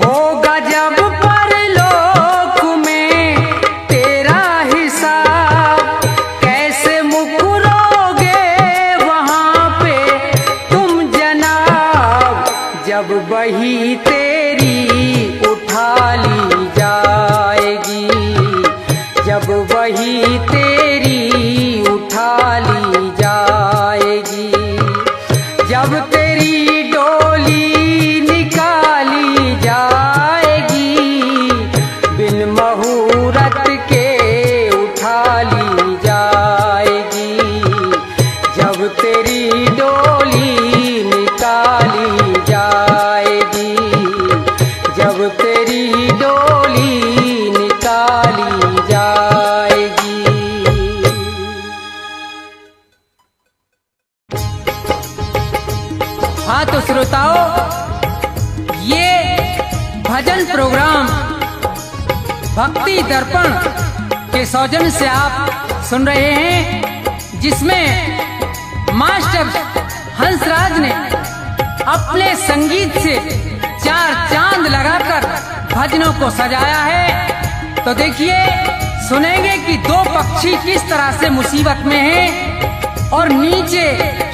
होगा जब परलोक में तेरा हिसाब। कैसे मुकरोगे वहाँ पे तुम जनाब, जब वही तेरी उठा ली जाएगी, जब वही तेरी उठा ली जाएगी। जब तेरी डोली निकाली जाएगी, बिन मुहूर्त के उठा ली जाएगी। जब तेरी डोली निकाली जाएगी, जब तेरी डोली निकाली जाएगी। हाँ तो श्रोताओं, ये भजन प्रोग्राम भक्ति दर्पण के सौजन्य से आप सुन रहे हैं, जिसमें मास्टर हंसराज ने अपने संगीत से चार चांद लगाकर भजनों को सजाया है। तो देखिए, सुनेंगे कि दो पक्षी किस तरह से मुसीबत में हैं, और नीचे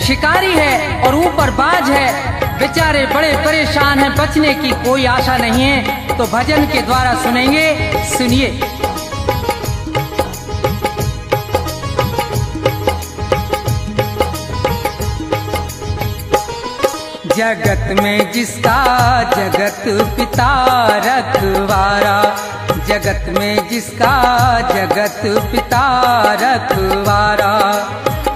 शिकारी है और ऊपर बाज है। बेचारे बड़े परेशान हैं, बचने की कोई आशा नहीं है। तो भजन के द्वारा सुनेंगे, सुनिए। जगत में जिसका जगत पिता रखवारा, जगत में जिसका जगत पिता रखवारा,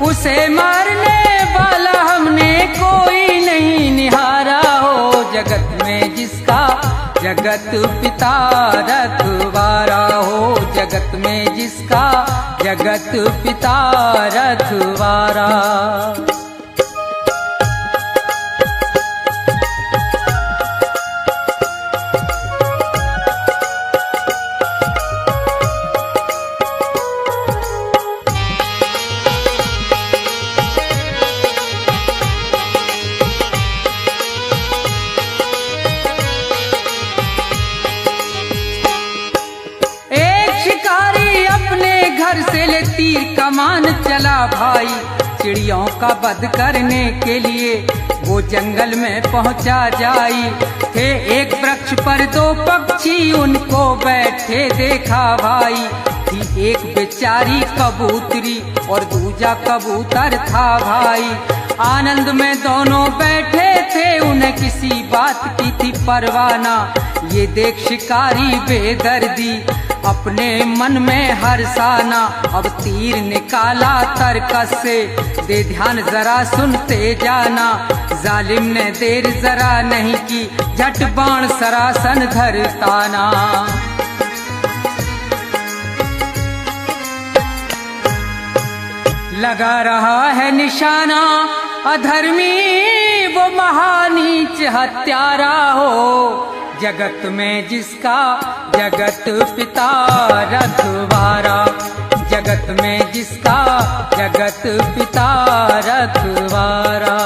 उसे मारने वाला हमने कोई नहीं निहारा हो। जगत में जिसका जगत पिता रखवारा हो, जगत में जिसका जगत पिता रखवारा। घर से ले तीर कमान चला भाई, चिड़ियों का वध करने के लिए वो जंगल में पहुंचा जाई। थे एक वृक्ष पर दो पक्षी उनको बैठे देखा भाई, थी एक बेचारी कबूतरी और दूजा कबूतर था भाई। आनंद में दोनों बैठे थे, उन्हें किसी बात की थी परवाना, ये देख शिकारी बेदर्दी अपने मन में हर्षाना। अब तीर निकाला तरकस से, दे ध्यान जरा सुनते जाना। जालिम ने देर जरा नहीं की, झट बाण सरासन धरताना। लगा रहा है निशाना, अधर्मी वो महानीच हत्यारा हो। जगत में जिसका जगत पिता रखवारा, जगत में जिसका जगत पिता रखवारा।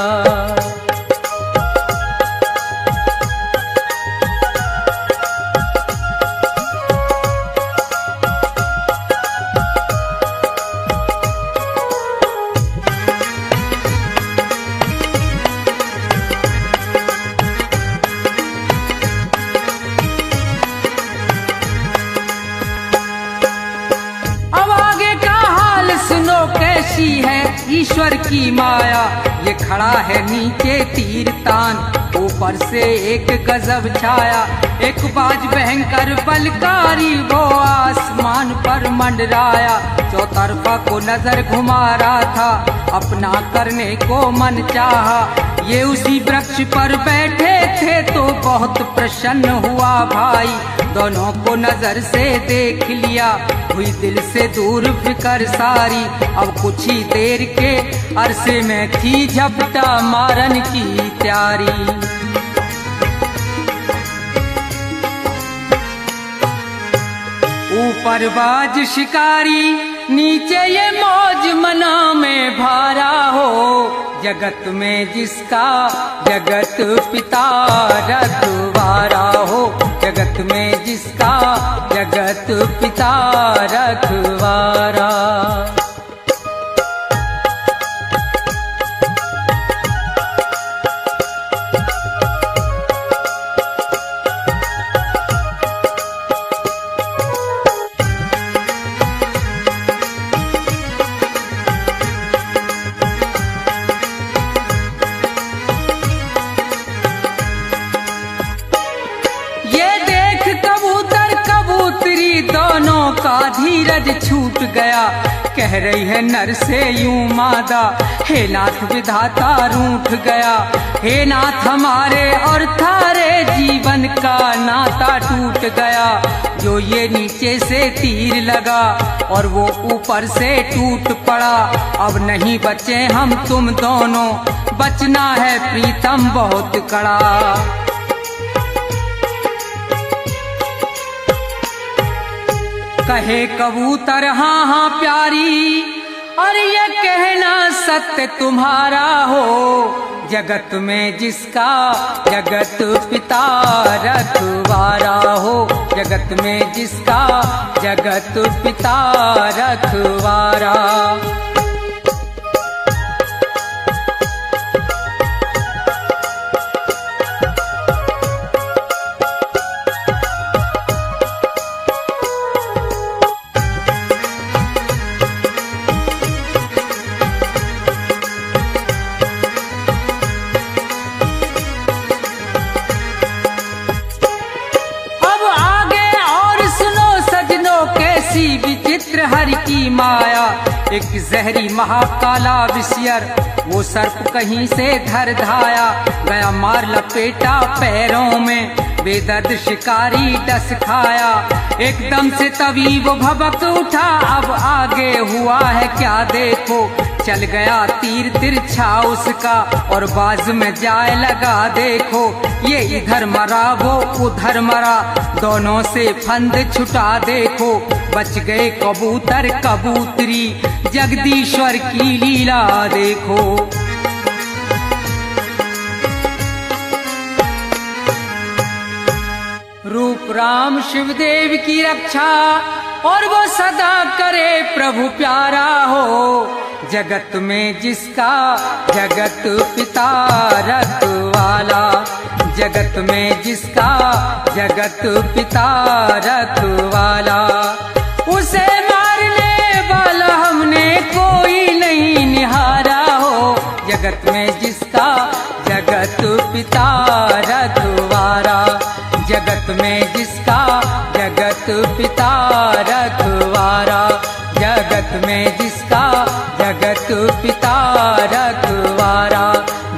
है ईश्वर की माया, ये खड़ा है नीचे तीर तान, ऊपर से एक गजब छाया। एक बाज भयंकर बलकारी वो आसमान पर मंडराया। चौतरफा को नजर घुमा रहा था, अपना करने को मन चाहा। ये उसी वृक्ष पर बैठे थे तो बहुत प्रसन्न हुआ भाई। दोनों को नजर से देख लिया, हुई दिल से दूर फिकर सारी। अब कुछ ही देर के अरसे में थी झपटा मारन की तैयारी। ऊपर बाज शिकारी, नीचे ये मौज मना में भारा हो। जगत में जिसका जगत पिता रखवारा हो, जगत में जिसका जगत पिता रखवारा। का धीरज छूट गया, कह रही है नर से यूं मादा। हे नाथ विधाता रूठ गया, हे नाथ हमारे और थारे जीवन का नाता टूट गया। जो ये नीचे से तीर लगा और वो ऊपर से टूट पड़ा। अब नहीं बचे हम तुम दोनों, बचना है प्रीतम बहुत कड़ा। कहे कबूतर हाँ हाँ प्यारी, और ये कहना सत्य तुम्हारा हो। जगत में जिसका जगत पिता रखवारा हो, जगत में जिसका जगत पिता रखवारा। विचित्र हरि की माया, एक जहरी महाकाला विषयर, वो सर्प कहीं से धर धाया। गया मार लपेटा पैरों में, बेदर्द शिकारी डस खाया। एकदम से तभी वो भबक उठा, अब आगे हुआ है क्या देखो। चल गया तीर तिरछा उसका, और बाज में जाए लगा देखो। ये इधर मरा वो उधर मरा, दोनों से फंद छुटा देखो। बच गए कबूतर कबूतरी, जगदीश्वर की लीला देखो। रूप राम शिवदेव की रक्षा, और वो सदा करे प्रभु प्यारा हो। जगत में जिसका जगत पिता रखवाला, जगत में जिसका जगत पिता रखवाला। उसे मारने वाला हमने कोई नहीं निहारा हो। जगत में जिसका जगत पिता रखवारा, जगत जगत में जिसका जगत पिता रखवारा, जगत में जिसका जगत पिता रखवारा,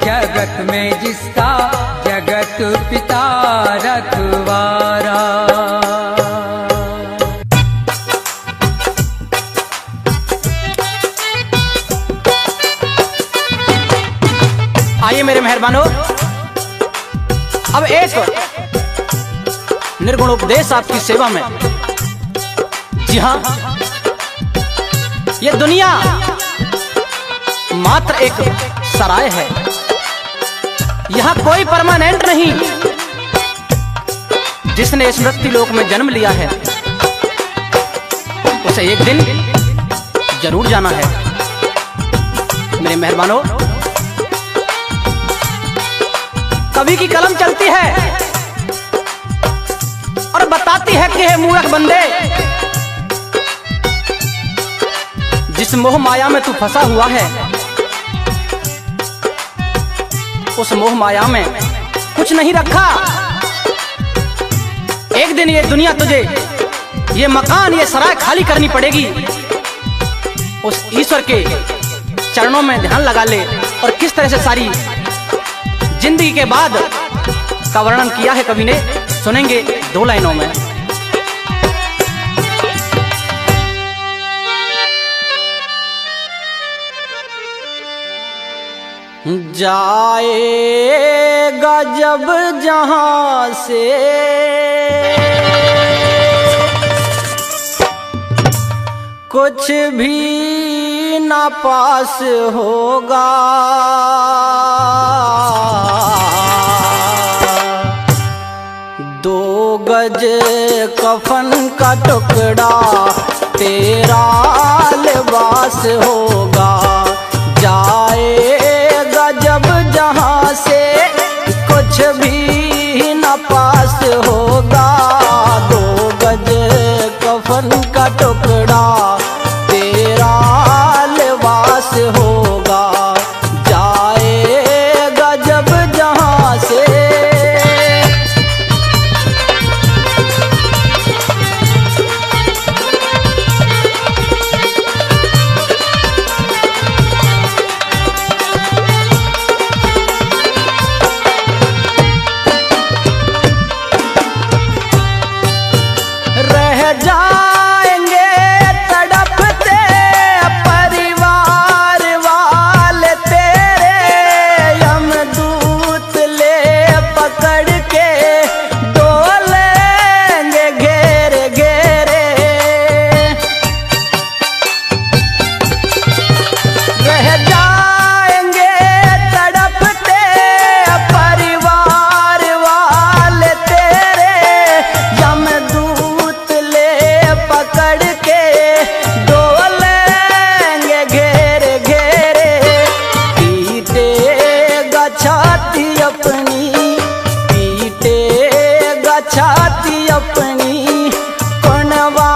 जगत में जिसका जगत पिता रखवारा। आइए मेरे मेहरबानों, अब एक निर्गुण उपदेश आपकी सेवा में। जी हाँ, ये दुनिया मात्र एक सराय है, यहां कोई परमानेंट नहीं। जिसने इस मृत्यु लोक में जन्म लिया है उसे एक दिन जरूर जाना है। मेरे मेहरबानों, कवि की कलम चलती है और बताती है कि हे मूर्ख बंदे, जिस मोह माया में तू फंसा हुआ है उस मोह माया में कुछ नहीं रखा। एक दिन ये दुनिया तुझे, ये मकान, ये सराय खाली करनी पड़ेगी। उस ईश्वर के चरणों में ध्यान लगा ले और किस तरह से सारी जिंदगी के बाद का वर्णन किया है कवि ने, सुनेंगे 2 लाइनों में। जाएगा जब जहां से कुछ भी ना पास होगा, दो गज कफन का टुकड़ा तेरा लिबास होगा। जाएगा जब जहां से कुछ भी न पास होगा, 2 गज कफन का टुकड़ा तेरा लिबास होगा। जाएगा जब जहां से। जाएंगे तड़पते परिवार वाले तेरे, यमदूत ले पकड़ के डोलेंगे घेरे घेरे। रह जाएंगे तड़पते परिवार वाले तेरे, यमदूत पकड़ के डोलेंगे घेरे घेरे। पीटेगा छाती अपनी, पीटेगा छाती अपनी, कौनवा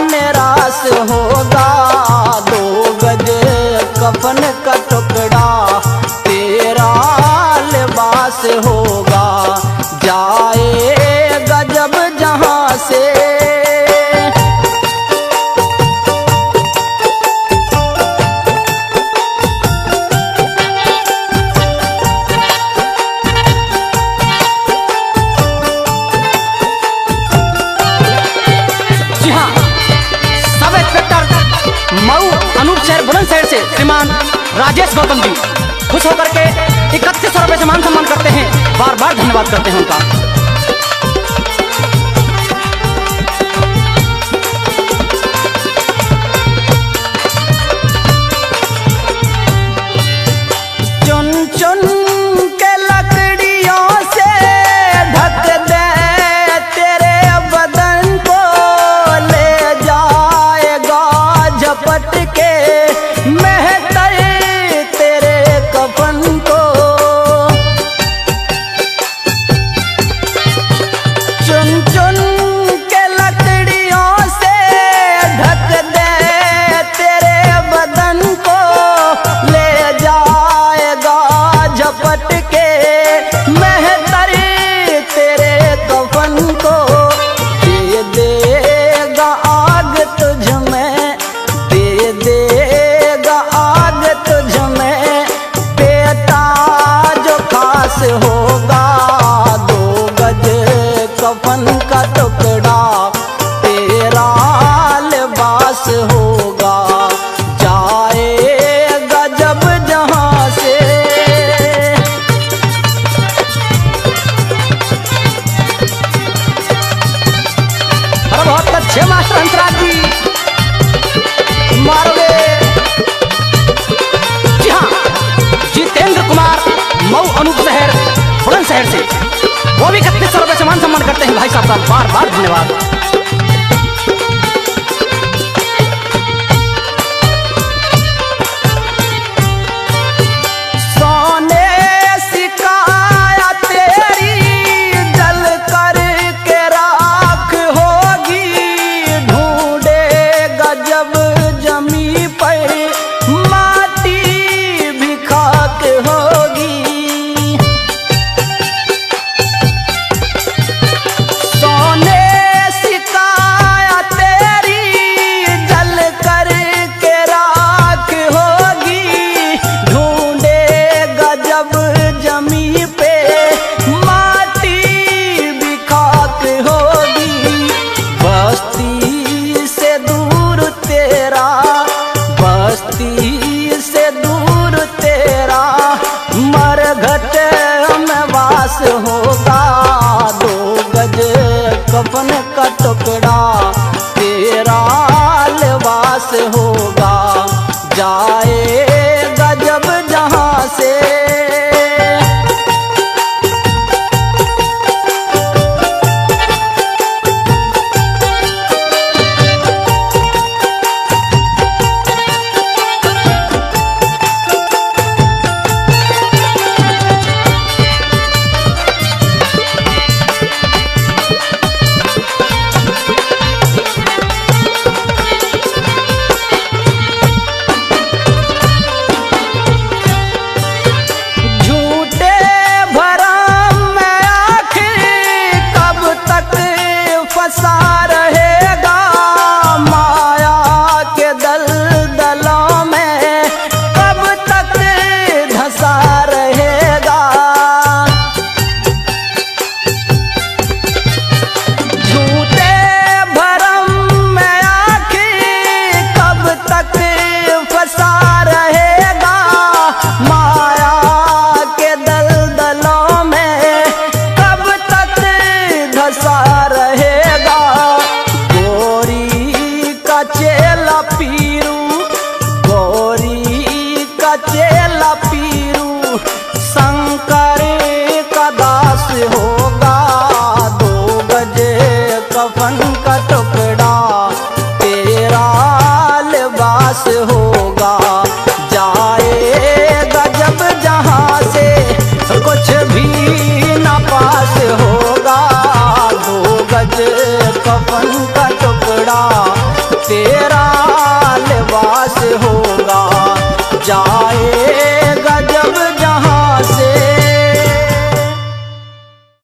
निराश होगा। 2 गज कफन का टुकड़ा तेरा लिबास होगा। जाएगा जब जहां से। बुलंदशहर से श्रीमान राजेश गौतम जी खुश होकर के 3100 रुपए से मान सम्मान करते हैं। बार बार धन्यवाद करते हैं उनका। चुन चुन के लकड़ियों से ढक दे तेरे बदन को, ले जाएगा झपट के महतर तेरे कफन को। हे मास्टर हंसराज जी मारोगे। जी हाँ, जितेंद्र कुमार मऊ अनूप शहर बुलंदशहर से, वो भी 3100 रुपए से मान सम्मान करते हैं भाई साहब का बार बार धन्यवाद।